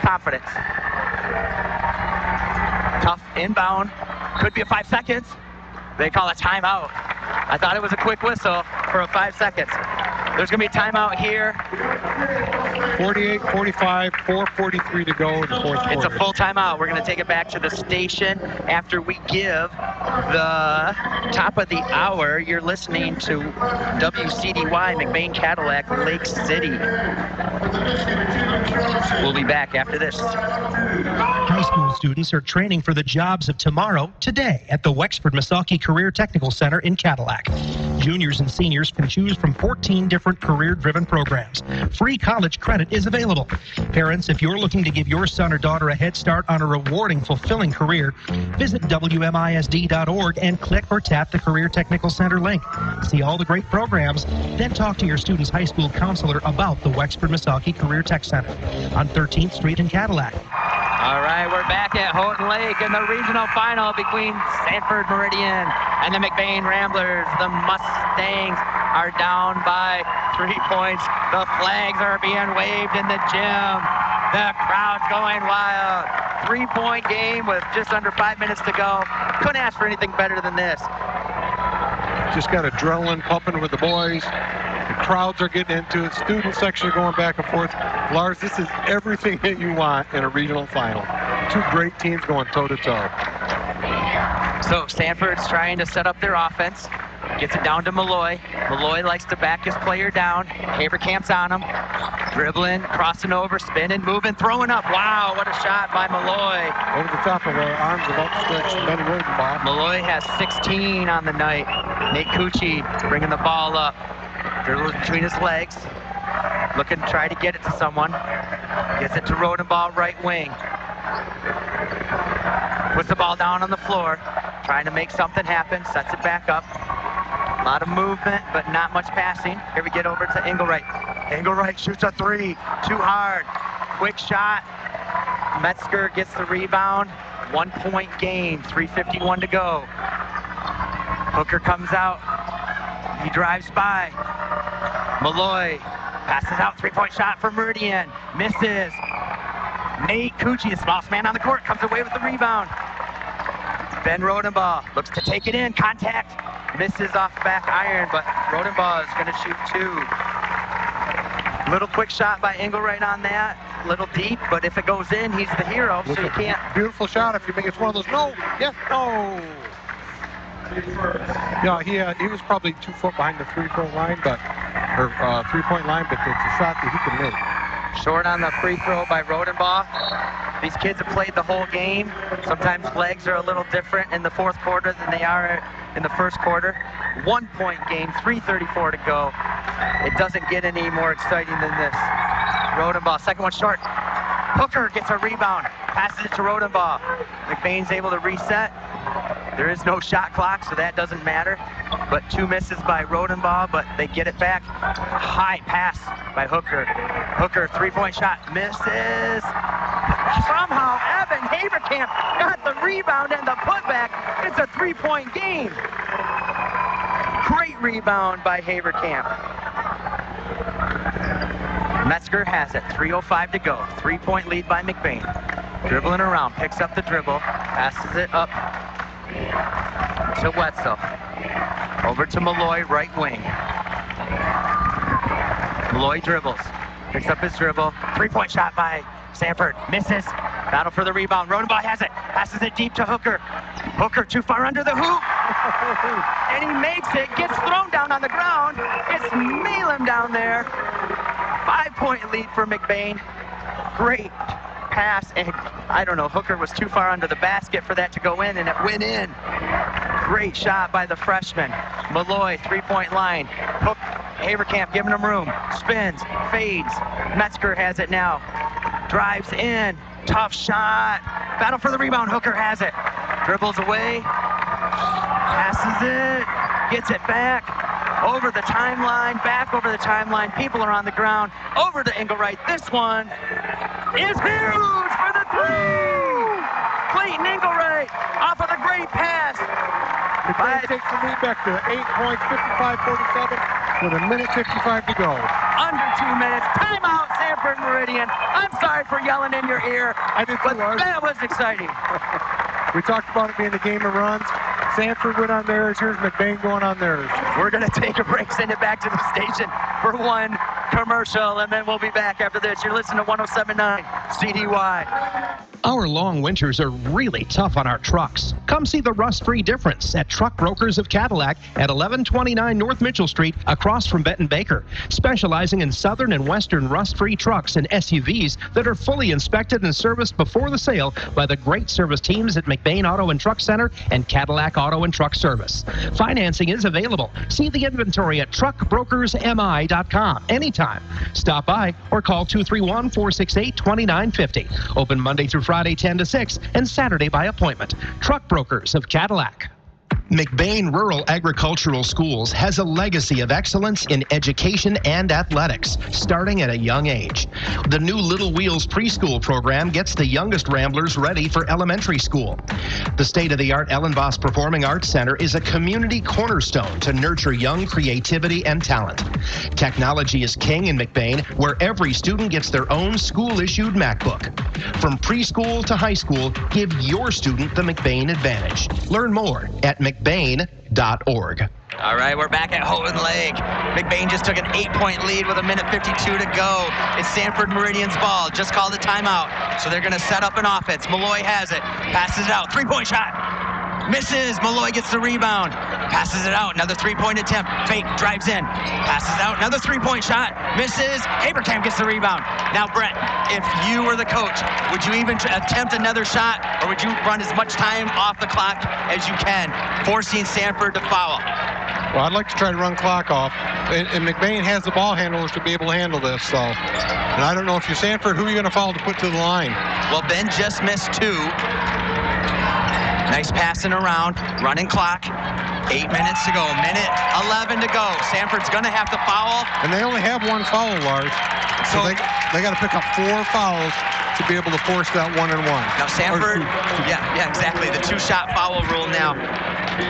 confidence. Tough inbound. Could be a 5 seconds. They call a timeout. I thought it was a quick whistle for a 5 seconds. There's going to be a timeout here. 48-45, 4:43 to go in the fourth quarter. It's a full timeout. We're going to take it back to the station after we give the top of the hour. You're listening to WCDY, McBain Cadillac, Lake City. We'll be back after this. High school students are training for the jobs of tomorrow today at the Wexford Misaki Career Technical Center in Cadillac. Juniors and seniors can choose from 14 different career-driven programs. Free college credit is available. Parents, if you're looking to give your son or daughter a head start on a rewarding, fulfilling career, visit WMISD.org and click or tap the Career Technical Center link. See all the great programs, then talk to your student's high school counselor about the Wexford-Missaukee Career Tech Center on 13th Street in Cadillac. All right, we're back at Houghton Lake in the regional final between Sanford Meridian and the McBain Ramblers. The Mustangs are down by 3 points. The flags are being waved in the gym. The crowd's going wild. 3-point game with just under 5 minutes to go. Couldn't ask for anything better than this. Just got adrenaline pumping with the boys. The crowds are getting into it. Student section going back and forth. Lars, this is everything that you want in a regional final. Two great teams going toe-to-toe. So Sanford's trying to set up their offense. Gets it down to Malloy. Malloy likes to back his player down. Haberkamp's on him. Dribbling, crossing over, spinning, moving, throwing up. Wow, what a shot by Malloy. Over the top of our arms of outstretched Ben Rodenbaugh. Malloy has 16 on the night. Nate Cucci bringing the ball up. Dribbling between his legs. Looking to try to get it to someone. Gets it to Rodenbaugh, right wing. Puts the ball down on the floor. Trying to make something happen. Sets it back up. A lot of movement, but not much passing. Here we get over to Engelwright. Engelwright shoots a three. Too hard. Quick shot. Metzger gets the rebound. 1-point game. 3:51 to go. Hooker comes out. He drives by. Malloy passes out. 3-point shot for Meridian. Misses. Nate Cucci, the smallest man on the court, comes away with the rebound. Ben Rodenbaugh looks to take it in. Contact. Misses off back iron, but Rodenbaugh is going to shoot two. Little quick shot by Engelwright on that. Little deep, but if it goes in, he's the hero, so you can't. Beautiful shot if you make it one of those. No, yes, no. Yeah, he was probably 2 foot behind the 3-point line, but 3-point line, but it's a shot that he can make. Short on the free throw by Rodenbaugh. These kids have played the whole game. Sometimes legs are a little different in the fourth quarter than they are in the first quarter. 1-point game, 3:34 to go. It doesn't get any more exciting than this. Rodenbaugh, second one short. Hooker gets a rebound, passes it to Rodenbaugh. McBain's able to reset. There is no shot clock, so that doesn't matter. But 2 misses by Rodenbaugh, but they get it back. High pass by Hooker. Hooker, 3-point shot, misses. Somehow, Evan Haberkamp got the rebound and the putback. It's a 3-point game. Great rebound by Haberkamp. Metzger has it, 3:05 to go. 3-point lead by McBain. Dribbling around, picks up the dribble, passes it up to Wetzel. Over to Malloy, right wing. Malloy dribbles, picks up his dribble. 3-point shot by Sanford, misses. Battle for the rebound. Rodenbaugh has it, passes it deep to Hooker. Hooker too far under the hoop. And he makes it, gets thrown down on the ground. It's Malem down there. 5-point lead for McBain. Great pass, and I don't know, Hooker was too far under the basket for that to go in, and it went in. Great shot by the freshman. Malloy, 3-point line. Haberkamp giving him room. Spins, fades. Metzger has it now. Drives in. Tough shot. Battle for the rebound. Hooker has it. Dribbles away. Passes it. Gets it back. Over the timeline. Back over the timeline. People are on the ground. Over to Engelwright. This one is huge for the three. Clayton Engelwright off of the great pass. McBain takes the lead back to 8 points, 55-47, with 1:55 to go. Under 2 minutes. Timeout, Sanford Meridian. I'm sorry for yelling in your ear, I did but too, Lars. that was exciting. We talked about it being a game of runs. Sanford went on theirs. Here's McBain going on theirs. We're going to take a break, send it back to the station for one commercial, and then we'll be back after this. You're listening to 107.9 CDY. Our long winters are really tough on our trucks. Come see the rust-free difference at Truck Brokers of Cadillac at 1129 North Mitchell Street, across from Benton Baker, specializing in southern and western rust-free trucks and SUVs that are fully inspected and serviced before the sale by the great service teams at McBain Auto and Truck Center and Cadillac Auto and Truck Service. Financing is available. See the inventory at truckbrokersmi.com anytime. Stop by or call 231-468-2950. Open Monday through Friday 10 to 6 and Saturday by appointment. Truck Brokers of Cadillac. McBain Rural Agricultural Schools has a legacy of excellence in education and athletics, starting at a young age. The new Little Wheels preschool program gets the youngest Ramblers ready for elementary school. The state-of-the-art Ellenboss Performing Arts Center is a community cornerstone to nurture young creativity and talent. Technology is king in McBain, where every student gets their own school-issued MacBook. From preschool to high school, give your student the McBain advantage. Learn more at McBain.org. All right, we're back at Houghton Lake. McBain just took an 8-point lead with 1:52 to go. It's Sanford Meridian's ball. Just called a timeout, so they're going to set up an offense. Malloy has it, passes it out, 3-point shot. Misses. Malloy gets the rebound. Passes it out. Another 3-point attempt. Fake. Drives in. Passes out. Another 3-point shot. Misses. Haberkamp gets the rebound. Now, Brett, if you were the coach, would you even attempt another shot, or would you run as much time off the clock as you can, forcing Sanford to foul? Well, I'd like to try to run clock off. And McBain has the ball handlers to be able to handle this. So, and I don't know if you're Sanford, who are you going to foul to put to the line? Well, Ben just missed 2. Nice passing around, running clock, 8 minutes to go, 1:11 to go. Sanford's gonna have to foul. And they only have 1 foul, Lars. So they got to pick up 4 fouls to be able to force that 1-and-1. Now Sanford, yeah, exactly, the 2-shot foul rule now.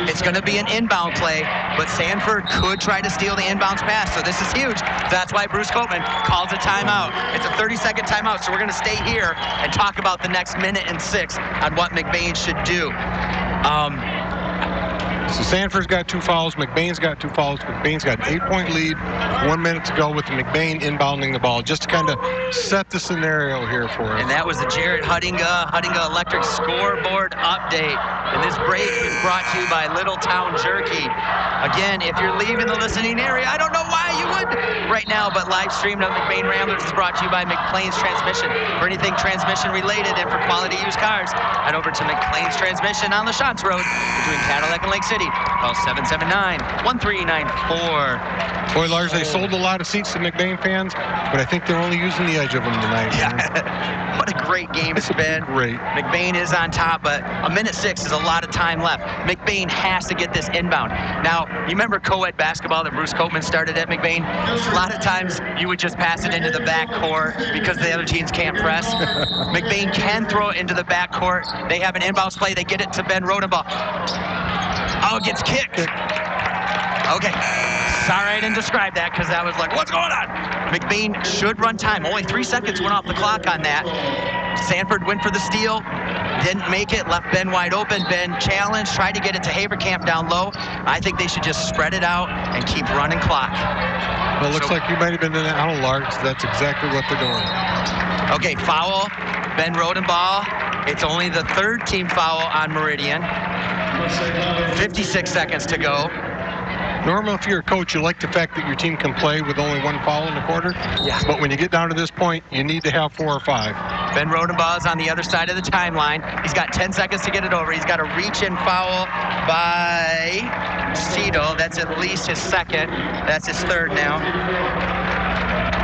It's going to be an inbound play, but Sanford could try to steal the inbounds pass, so this is huge. That's why Bruce Copeman calls a timeout. It's a 30-second timeout, so we're going to stay here and talk about the next 1:06 on what McBain should do. So Sanford's got 2 fouls, McBain's got 2 fouls. McBain's got an 8-point lead, 1 minute to go with the McBain inbounding the ball, just to kind of set the scenario here for us. And that was the Jared Hudinga Electric scoreboard update. And this break is brought to you by Littletown Jerky. Again, if you're leaving the listening area, I don't know why you would right now, but live streamed on McBain Ramblers is brought to you by McLean's Transmission. For anything transmission related and for quality used cars, head over to McLean's Transmission on LaChance Road between Cadillac and Lake City. Call 779-1394. Boy, Lars, they sold a lot of seats to McBain fans, but I think they're only using the edge of them tonight. Yeah. What a great game it's been. Great. McBain is on top, but 1:06 is a lot of time left. McBain has to get this inbound. Now, you remember co-ed basketball that Bruce Copeman started at McBain? A lot of times you would just pass it into the backcourt because the other teams can't press. McBain can throw it into the backcourt. They have an inbounds play. They get it to Ben Rodenbaugh. Oh, it gets kicked. Okay. Sorry I didn't describe that because that was like, what's going on? McBain should run time. Only 3 seconds went off the clock on that. Sanford went for the steal. Didn't make it. Left Ben wide open. Ben challenged. Tried to get it to Haberkamp down low. I think they should just spread it out and keep running clock. Well, it looks like you might have been in out of Lars. That's exactly what they're doing. Okay, foul. Ben Rodenbaugh. It's only the 3rd team foul on Meridian. 56 seconds to go. Normally, if you're a coach, you like the fact that your team can play with only 1 foul in the quarter. Yeah. But when you get down to this point, you need to have 4 or 5. Ben Rodenbaugh is on the other side of the timeline. He's got 10 seconds to get it over. He's got a reach-in foul by Cito. That's at least his 2nd. That's his 3rd now.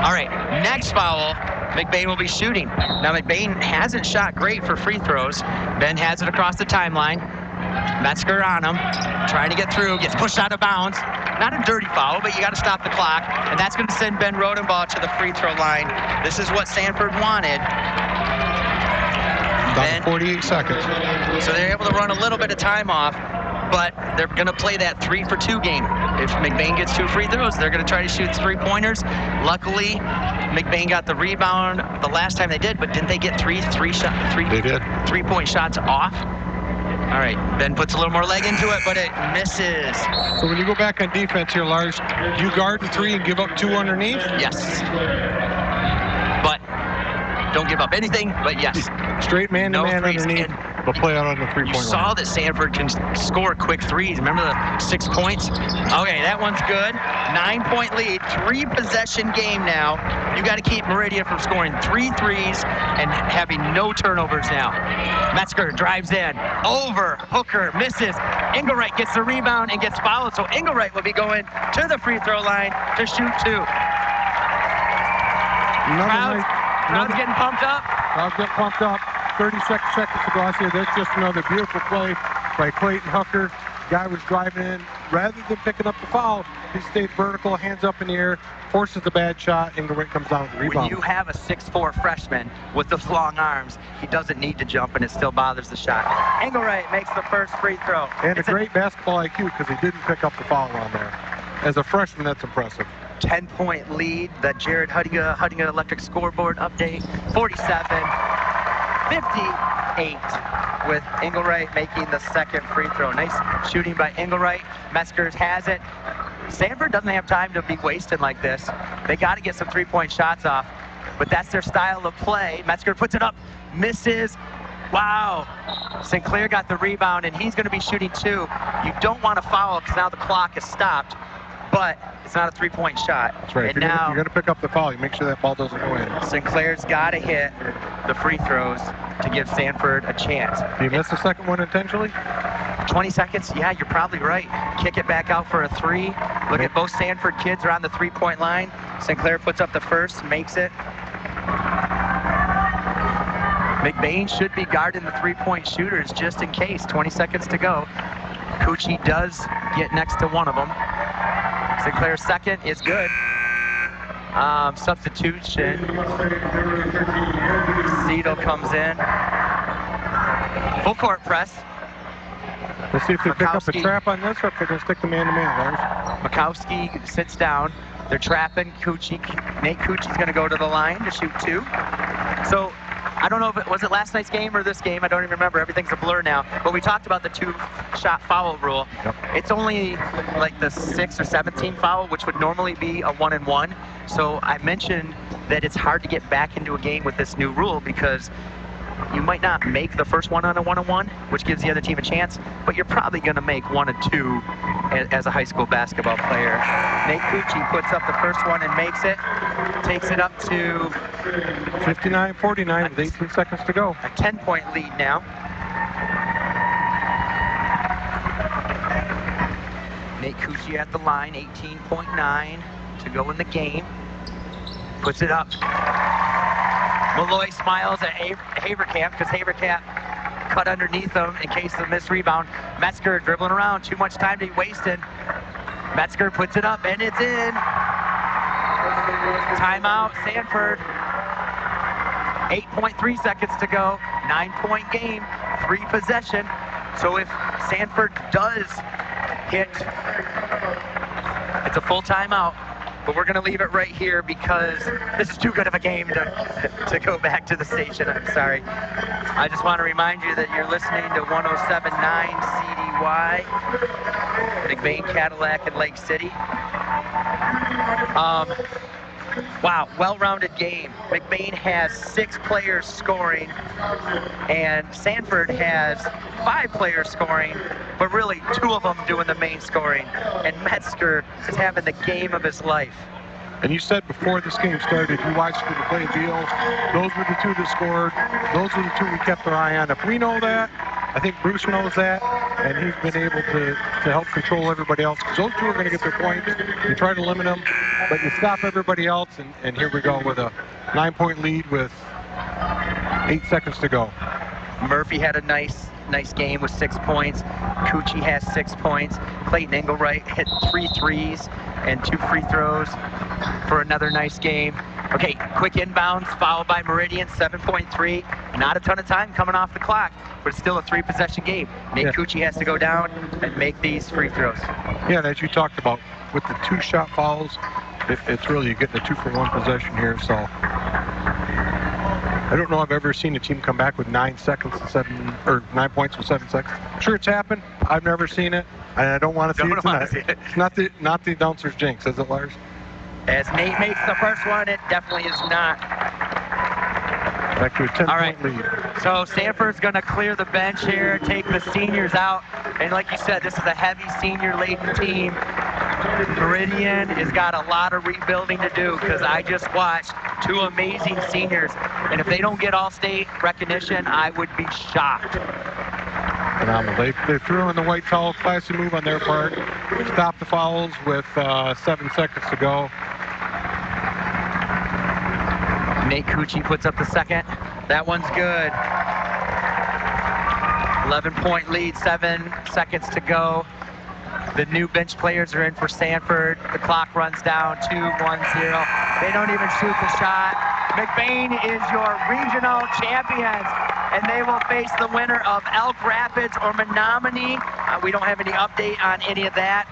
All right, next foul. McBain will be shooting. Now, McBain hasn't shot great for free throws. Ben has it across the timeline. Metzger on him, trying to get through, gets pushed out of bounds. Not a dirty foul, but you got to stop the clock, and that's going to send Ben Rodenbaugh to the free throw line. This is what Sanford wanted. About 48 seconds. So they're able to run a little bit of time off, but they're going to play that 3-for-2 game. If McBain gets 2 free throws, they're going to try to shoot 3-pointers. Luckily, McBain got the rebound the last time they did, but didn't they get 3-point shots off? All right, Ben puts a little more leg into it, but it misses. So when you go back on defense here, Lars, do you guard the 3 and give up 2 underneath? Yes. But Don't give up anything, but yes. Straight man-to-man underneath, but play out on the three-point line. You saw that Sanford can score quick threes. Remember the 6 points? Okay, that one's good. 9-point lead, 3-possession game now. You got to keep Meridian from scoring 3 threes and having no turnovers now. Metzger drives in, over, Hooker misses. Engelwright gets the rebound and gets fouled, so Engelwright will be going to the free throw line to shoot 2. Crowd's getting pumped up. Crowd's getting pumped up. 30 seconds to go. I see that's just another beautiful play by Clayton Hooker. Guy was driving in. Rather than picking up the foul, he stayed vertical, hands up in the air, forces the bad shot. Engelwright comes down with the rebound. When you have a 6'4" freshman with those long arms, he doesn't need to jump, and it still bothers the shot. Engelwright makes the first free throw. And it's a great basketball IQ because he didn't pick up the foul on there. As a freshman, that's impressive. 10-point lead, the Jared Hudinga Electric scoreboard update, 47-58, with Engelwright making the second free throw. Nice shooting by Engelwright. Metzger has it. Sanford doesn't have time to be wasting like this. They got to get some three-point shots off, but that's their style of play. Metzger puts it up, misses. Wow. Sinclair got the rebound, and he's going to be shooting 2. You don't want to foul because now the clock is stopped, but it's not a three-point shot. That's right. And now you're going to pick up the foul. You make sure that ball doesn't go in. Sinclair's got to hit the free throws to give Sanford a chance. Did you miss the second one intentionally? 20 seconds? Yeah, you're probably right. Kick it back out for a 3. Look at both Sanford kids are on the three-point line. Sinclair puts up the first, makes it. McBain should be guarding the three-point shooters just in case. 20 seconds to go. Cucci does get next to one of them. Sinclair's second is good. Substitution. Zito comes in. Full court press. Let's see if they pick up a trap on this or if they're going to stick the man-to-man, Lars. Makowski sits down. They're trapping Cucci. Nate Cucci's going to go to the line to shoot 2. So I don't know if was it last night's game or this game. I don't even remember. Everything's a blur now. But we talked about the 2-shot foul rule. Yep. It's only like the 6 or 17 foul, which would normally be a 1-and-1. So I mentioned that it's hard to get back into a game with this new rule because you might not make the first one on a 1-on-1, which gives the other team a chance, but you're probably going to make 1 and 2 as a high school basketball player. Nate Cucci puts up the first one and makes it. Takes it up to 59-49 with 18 seconds to go. A 10-point lead now. Nate Cucci at the line, 18.9 to go in the game. Puts it up. Malloy smiles at Haverkamp because Haverkamp cut underneath him in case of a missed rebound. Metzger dribbling around, too much time to be wasted. Metzger puts it up and it's in. Timeout, Sanford. 8.3 seconds to go. 9-point game, 3 possession. So if Sanford does hit, it's a full timeout. But we're going to leave it right here because this is too good of a game to go back to the station. I'm sorry. I just want to remind you that you're listening to 107.9 CDY, McBain Cadillac in Lake City. Wow, well-rounded game. McBain has 6 players scoring, and Sanford has 5 players scoring, but really 2 of them doing the main scoring. And Metzger is having the game of his life. And you said before this game started, you watched the play deals. Those were the 2 that scored. Those were the 2 we kept our eye on. If we know that, I think Bruce knows that, and he's been able to help control everybody else. Because those 2 are going to get their points. You try to limit them, but you stop everybody else, and here we go with a 9-point lead with 8 seconds to go. Murphy had a nice game with 6 points. Cucci has 6 points. Clayton Engelwright hit 3 threes and 2 free throws for another nice game. Okay, quick inbounds, followed by Meridian, 7.3. Not a ton of time coming off the clock, but it's still a 3-possession game. Nate Cucci has to go down and make these free throws. Yeah, and as you talked about, with the 2-shot fouls, it's really you're getting a 2-for-1 possession here, so I don't know I've ever seen a team come back with 9 seconds and 9 points with 7 seconds. I'm sure it's happened. I've never seen it, and I don't want to see it tonight. It's not the announcer's jinx, is it, Lars? As Nate makes the first one, it definitely is not. Back to a 10-point lead. So Sanford's going to clear the bench here, take the seniors out. And like you said, this is a heavy senior-laden team. Meridian has got a lot of rebuilding to do because I just watched 2 amazing seniors. And if they don't get all-state recognition, I would be shocked. Phenomenal. They threw in the white towel. Classy move on their part. Stop the fouls with 7 seconds to go. Nate Cucci puts up the second. That one's good. 11-point lead, 7 seconds to go. The new bench players are in for Sanford. The clock runs down, 2-1-0. They don't even shoot the shot. McBain is your regional champions, and they will face the winner of Elk Rapids or Menominee. We don't have any update on any of that,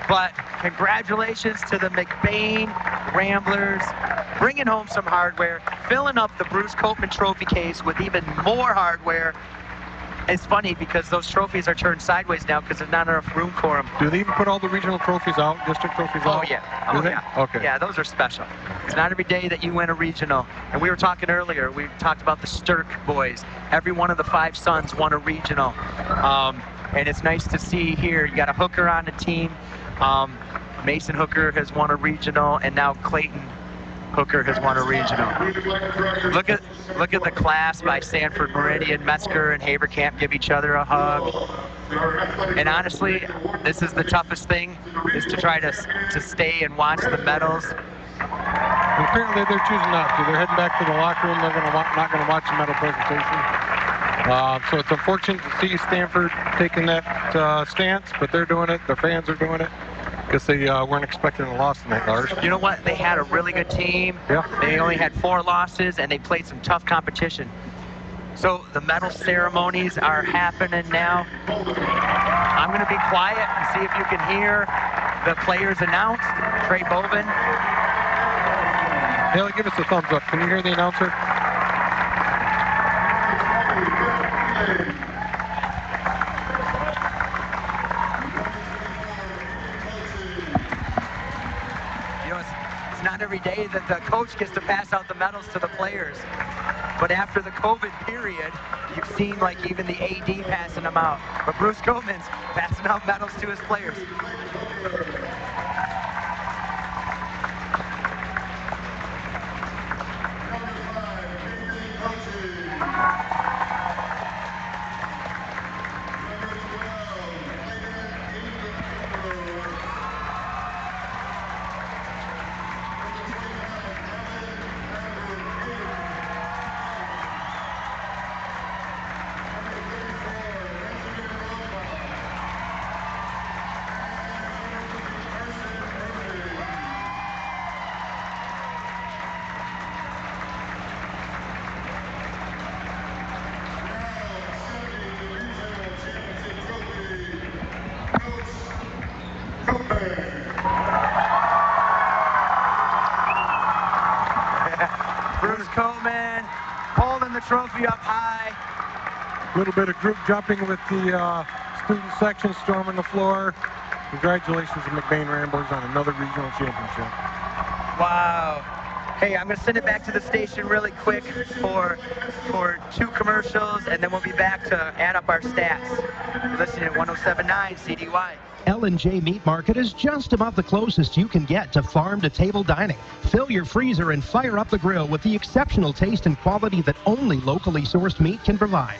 but congratulations to the McBain Ramblers, bringing home some hardware, filling up the Bruce Copeman trophy case with even more hardware. It's funny because those trophies are turned sideways now because there's not enough room for them. Do they even put all the regional trophies out, district trophies out? Oh, yeah. Oh, yeah. Okay. Yeah, those are special. It's not every day that you win a regional. And we were talking earlier, we talked about the Sturk boys. Every one of the 5 sons won a regional. And it's nice to see here, you got a Hooker on the team. Mason Hooker has won a regional, and now Clayton Hooker has won a regional. Look at the class by Sanford Meridian. Metzger and Haverkamp give each other a hug. And honestly, this is the toughest thing, is to try to stay and watch the medals. And apparently they're choosing not to. They're heading back to the locker room. They're not going to watch the medal presentation. So it's unfortunate to see Stanford taking that stance, but they're doing it. Their fans are doing it. Because they weren't expecting a loss tonight, Lars. You know what? They had a really good team. Yeah. They only had 4 losses, and they played some tough competition. So the medal ceremonies are happening now. I'm going to be quiet and see if you can hear the players announced. Trey Bovin. Haley, give us a thumbs up. Can you hear the announcer? Not every day that the coach gets to pass out the medals to the players. But after the COVID period, you've seen like even the AD passing them out. But Bruce Copeman's passing out medals to his players. Bruce Copeman holding the trophy up high. A little bit of group jumping with the student section storming the floor. Congratulations to McBain Ramblers on another regional championship. Wow. Hey, I'm going to send it back to the station really quick for 2 commercials, and then we'll be back to add up our stats. You're listening to 107.9 CDY. L&J Meat Market is just about the closest you can get to farm-to-table dining. Fill your freezer and fire up the grill with the exceptional taste and quality that only locally sourced meat can provide.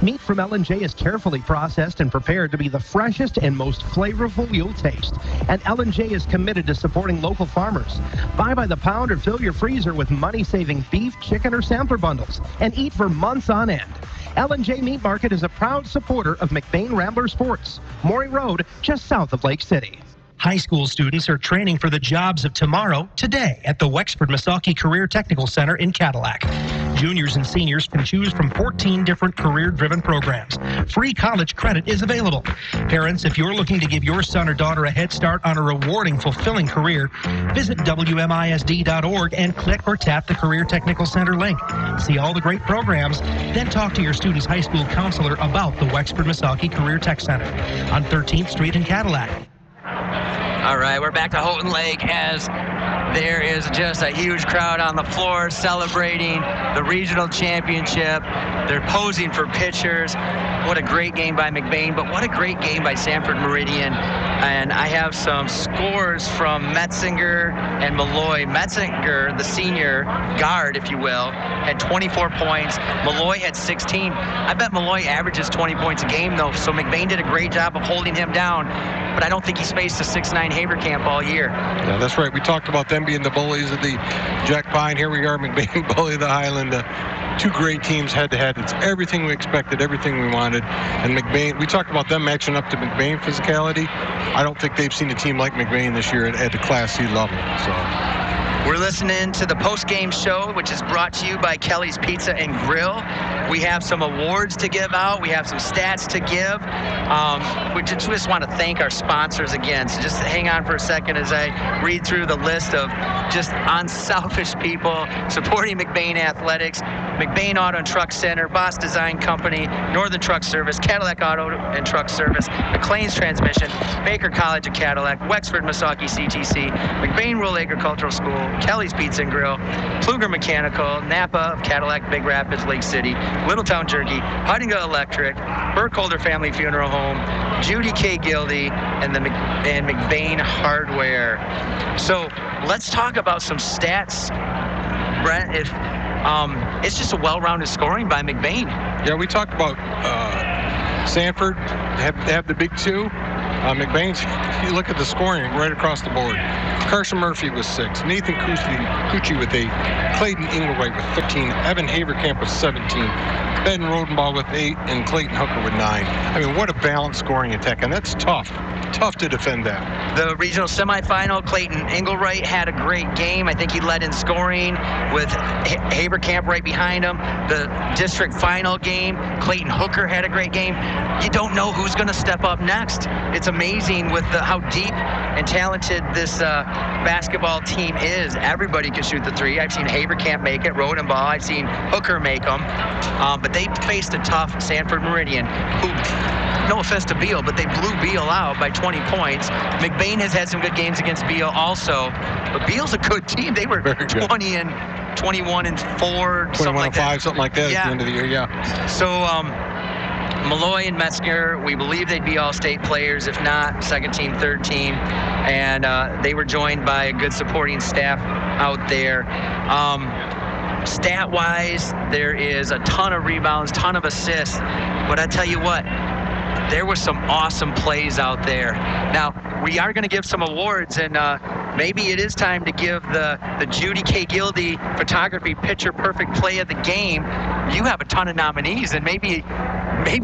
Meat from L&J is carefully processed and prepared to be the freshest and most flavorful you'll taste. And L&J is committed to supporting local farmers. Buy by the pound or fill your freezer with money-saving beef, chicken, or sampler bundles and eat for months on end. L&J Meat Market is a proud supporter of McBain Rambler Sports, Maury Road, just south of Lake City. High school students are training for the jobs of tomorrow today at the Wexford-Missaukee Career Technical Center in Cadillac. Juniors and seniors can choose from 14 different career-driven programs. Free college credit is available. Parents, if you're looking to give your son or daughter a head start on a rewarding, fulfilling career, visit WMISD.org and click or tap the Career Technical Center link. See all the great programs, then talk to your student's high school counselor about the Wexford-Missaukee Career Tech Center on 13th Street in Cadillac. All right, we're back to Houghton Lake as there is just a huge crowd on the floor celebrating the regional championship. They're posing for pictures. What a great game by McBain, but what a great game by Sanford Meridian. And I have some scores from Metzinger and Malloy. Metzinger, the senior guard, if you will, had 24 points. Malloy had 16. I bet Malloy averages 20 points a game, though, so McBain did a great job of holding him down. But I don't think he's faced a 6'9" Havercamp all year. Yeah, that's right. We talked about them being the bullies of the Jack Pine. Here we are, McBain bully of the Highland. Two great teams head-to-head. It's everything we expected, everything we wanted. And McBain, we talked about them matching up to McBain physicality. I don't think they've seen a team like McBain this year at the Class C level. So we're listening to the post-game show, which is brought to you by Kelly's Pizza and Grill. We have some awards to give out. We have some stats to give. We just want to thank our sponsors again. So just hang on for a second as I read through the list of just unselfish people supporting McBain Athletics. McBain Auto and Truck Center, Boss Design Company, Northern Truck Service, Cadillac Auto and Truck Service, McLean's Transmission, Baker College of Cadillac, Wexford Misaki CTC, McBain Rural Agricultural School, Kelly's Pizza and Grill, Pluger Mechanical, Napa of Cadillac, Big Rapids, Lake City, Littletown Jerky, Hardinga Electric, Burkholder Family Funeral Home, Judy K. Gildy, and McBain Hardware. So let's talk about some stats, Brent. It's just a well-rounded scoring by McBain. Yeah, we talked about Sanford have the big two. McBain's, you look at the scoring right across the board. Carson Murphy with 6, Nathan Cucci with 8, Clayton Engelwright with 13, Evan Haverkamp with 17, Ben Rodenbaugh with 8, and Clayton Hooker with 9. I mean, what a balanced scoring attack, and that's tough to defend that. The regional semifinal, Clayton Engelwright had a great game. I think he led in scoring with Haverkamp right behind him. The district final game, Clayton Hooker had a great game. You don't know who's going to step up next. It's amazing with how deep and talented this basketball team is. Everybody can shoot the three. I've seen Haverkamp make it, Rodenbaugh. I've seen Hooker make them. But they faced a tough Sanford Meridian, who, no offense to Beal, but they blew Beal out by 20 points. McBain has had some good games against Beal also, but Beal's a good team. They were 20 and 21 and 4, something like that. 5, something like that at the end of the year, yeah. So Malloy and Metzger, we believe they'd be all-state players, if not second team, third team, and they were joined by a good supporting staff out there. Stat-wise, there is a ton of rebounds, ton of assists, but I tell you what, there were some awesome plays out there. Now, we are going to give some awards, and maybe it is time to give the Judy K. Gildy Photography Picture Perfect Play of the Game. You have a ton of nominees, and maybe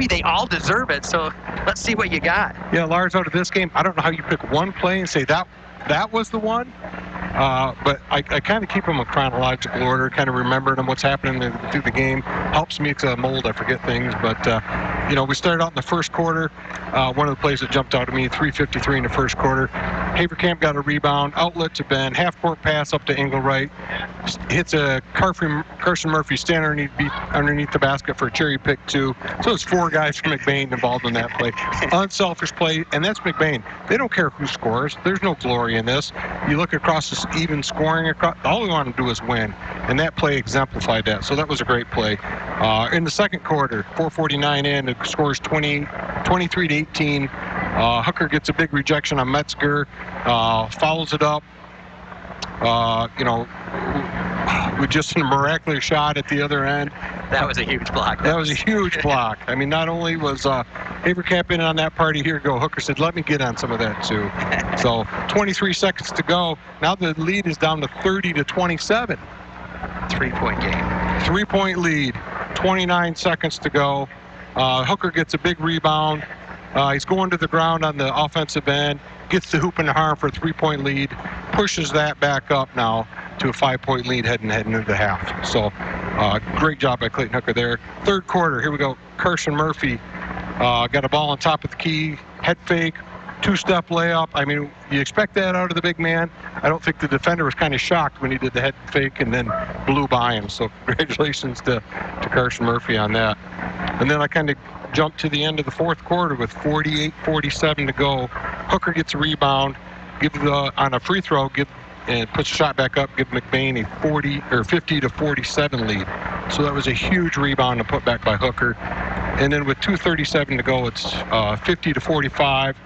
they all deserve it, so let's see what you got. Yeah, Lars, out of this game, I don't know how you pick one play and say that was the one. But I kind of keep them in chronological order, kind of remembering them, what's happening through the game. Helps me because I'm old, I forget things. But, we started out in the first quarter. One of the plays that jumped out at me, 3:53 in the first quarter. Haverkamp got a rebound, outlet to Ben, half-court pass up to Engelwright. Hits a Carson Murphy standing underneath the basket for a cherry pick, too. So it's 4 guys from McBain involved in that play. Unselfish play, and that's McBain. They don't care who scores. There's no glory in this. You look across this even scoring, all we want to do is win, and that play exemplified that. So that was a great play. In the second quarter, 4:49 in, it scores 23-18. Hooker gets a big rejection on Metzger, follows it up, with just a miraculous shot at the other end. That was a huge block. That was a huge block. I mean, not only was Haverkamp in on that party, here go. Hooker said, let me get on some of that too. So 23 seconds to go. Now the lead is down to 30-27. 3-point game. 3-point lead. 29 seconds to go. Hooker gets a big rebound. He's going to the ground on the offensive end. Gets the hoop and harm for a 3-point lead. Pushes that back up now to a 5-point lead heading into the half. So great job by Clayton Hooker there. Third quarter, here we go. Carson Murphy got a ball on top of the key. Head fake. 2-step layup. I mean, you expect that out of the big man. I don't think the defender was kind of shocked when he did the head fake and then blew by him. So congratulations to Carson Murphy on that. And then I kind of jumped to the end of the fourth quarter with 48-47 to go. Hooker gets a rebound, on a free throw, and puts a shot back up, give McBain a 50 to 47 lead. So that was a huge rebound and put back by Hooker. And then with 2:37 to go, it's 50 to 45.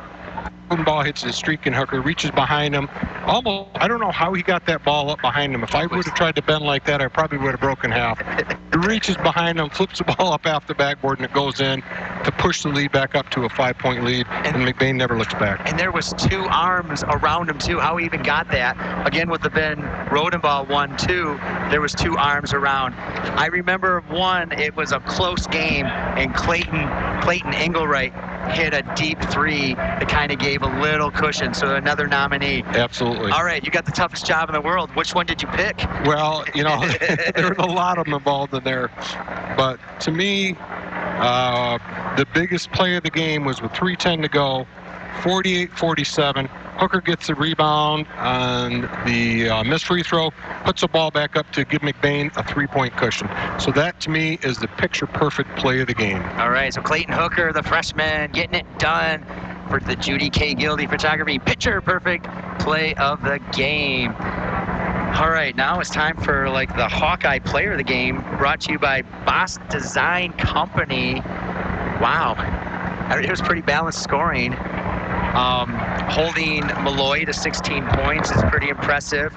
Ball hits his streak, and Hooker reaches behind him. Almost, I don't know how he got that ball up behind him. If I would have tried to bend like that, I probably would have broken half. He reaches behind him, flips the ball up off the backboard, and it goes in to push the lead back up to a 5-point lead, and McBain never looks back. And there was 2 arms around him, too. How he even got that. Again, with the Ben Rodenbaugh 1-2, there was 2 arms around. I remember one, it was a close game, and Clayton Engelwright hit a deep 3 that kind of gave a little cushion, so another nominee. Absolutely. All right, you got the toughest job in the world. Which one did you pick? Well, you know, there were a lot of them involved in there, but to me, the biggest play of the game was with 3:10 to go, 48-47. Hooker gets the rebound on the missed free throw, puts the ball back up to give McBain a 3-point cushion. So that, to me, is the picture-perfect play of the game. All right, so Clayton Hooker, the freshman, getting it done for the Judy K. Gildy Photography picture-perfect play of the game. All right, now it's time for like the Hawkeye player of the game, brought to you by Boss Design Company. Wow, it was pretty balanced scoring. Holding Malloy to 16 points is pretty impressive.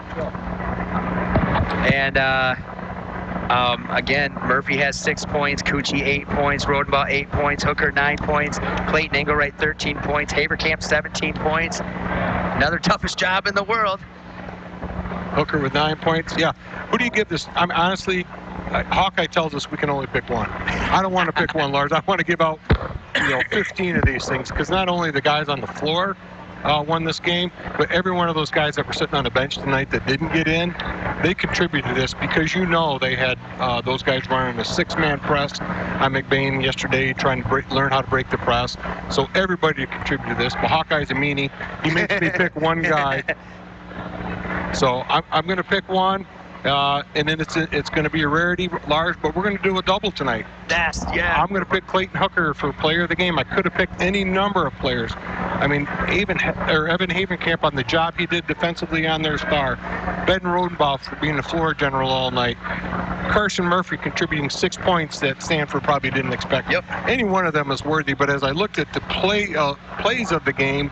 And again, Murphy has 6 points, Cucci 8 points, Rodenbaugh 8 points, Hooker 9 points, Clayton Engelwright 13 points, Haverkamp 17 points. Another toughest job in the world. Hooker with 9 points. Yeah. Who do you give this? I mean, honestly, Hawkeye tells us we can only pick one. I don't want to pick one, Lars. I want to give out 15 of these things, because not only the guys on the floor won this game, but every one of those guys that were sitting on the bench tonight that didn't get in, they contributed to this, because they had those guys running a 6-man press on McBain yesterday, trying to learn how to break the press. So everybody contributed to this. But Hawkeye's a meanie. He makes me pick one guy. So I'm going to pick one. And then it's going to be a rarity, Lars, but we're going to do a double tonight. Yes, yeah. I'm going to pick Clayton Hooker for player of the game. I could have picked any number of players. I mean, Evan Havenkamp on the job he did defensively on their star. Ben Rodenbaugh for being the floor general all night. Carson Murphy contributing 6 points that Stanford probably didn't expect. Yep. Any one of them is worthy, but as I looked at the plays of the game,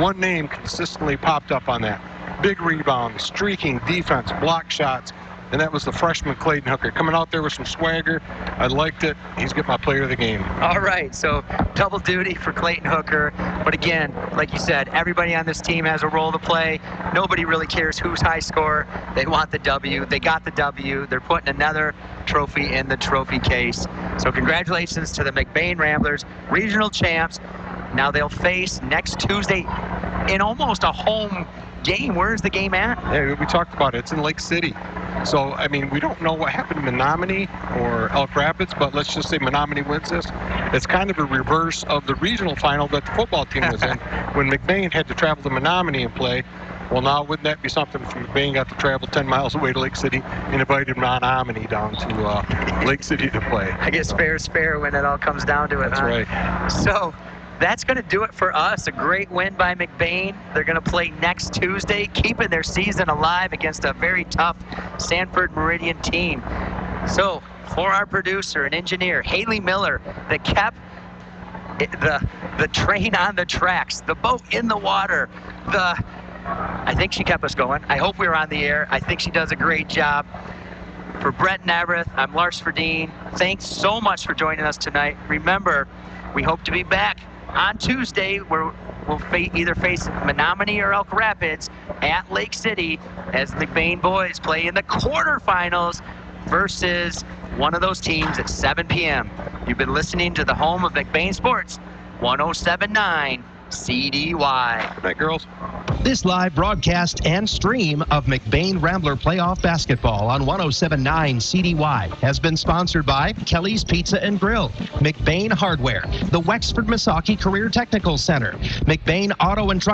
one name consistently popped up on that. Big rebound, streaking, defense, block shots, and that was the freshman Clayton Hooker. Coming out there with some swagger. I liked it. He's got my player of the game. All right, so double duty for Clayton Hooker. But again, like you said, everybody on this team has a role to play. Nobody really cares who's high scorer. They want the W. They got the W. They're putting another trophy in the trophy case. So congratulations to the McBain Ramblers, regional champs. Now they'll face next Tuesday in almost a home game. Where's the game at? Yeah, we talked about it. It's in Lake City. So, I mean, we don't know what happened to Menominee or Elk Rapids, but let's just say Menominee wins this. It's kind of a reverse of the regional final that the football team was in when McBain had to travel to Menominee and play. Well, now, wouldn't that be something if McBain got to travel 10 miles away to Lake City and invited Menominee down to Lake City to play? I guess fair is fair when it all comes down to it. That's right. So that's going to do it for us. A great win by McBain. They're going to play next Tuesday, keeping their season alive against a very tough Sanford Meridian team. So for our producer and engineer, Haley Miller, that kept the train on the tracks, the boat in the water, I think she kept us going. I hope we were on the air. I think she does a great job. For Brett Navarrete, I'm Lars Ferdine. Thanks so much for joining us tonight. Remember, we hope to be back on Tuesday, where we'll either face Menominee or Elk Rapids at Lake City as the McBain boys play in the quarterfinals versus one of those teams at 7 p.m. You've been listening to the home of McBain Sports, 107.9 CDY. Good night, girls. This live broadcast and stream of McBain Rambler Playoff Basketball on 107.9 CDY has been sponsored by Kelly's Pizza and Grill, McBain Hardware, the Wexford Misaki Career Technical Center, McBain Auto and Truck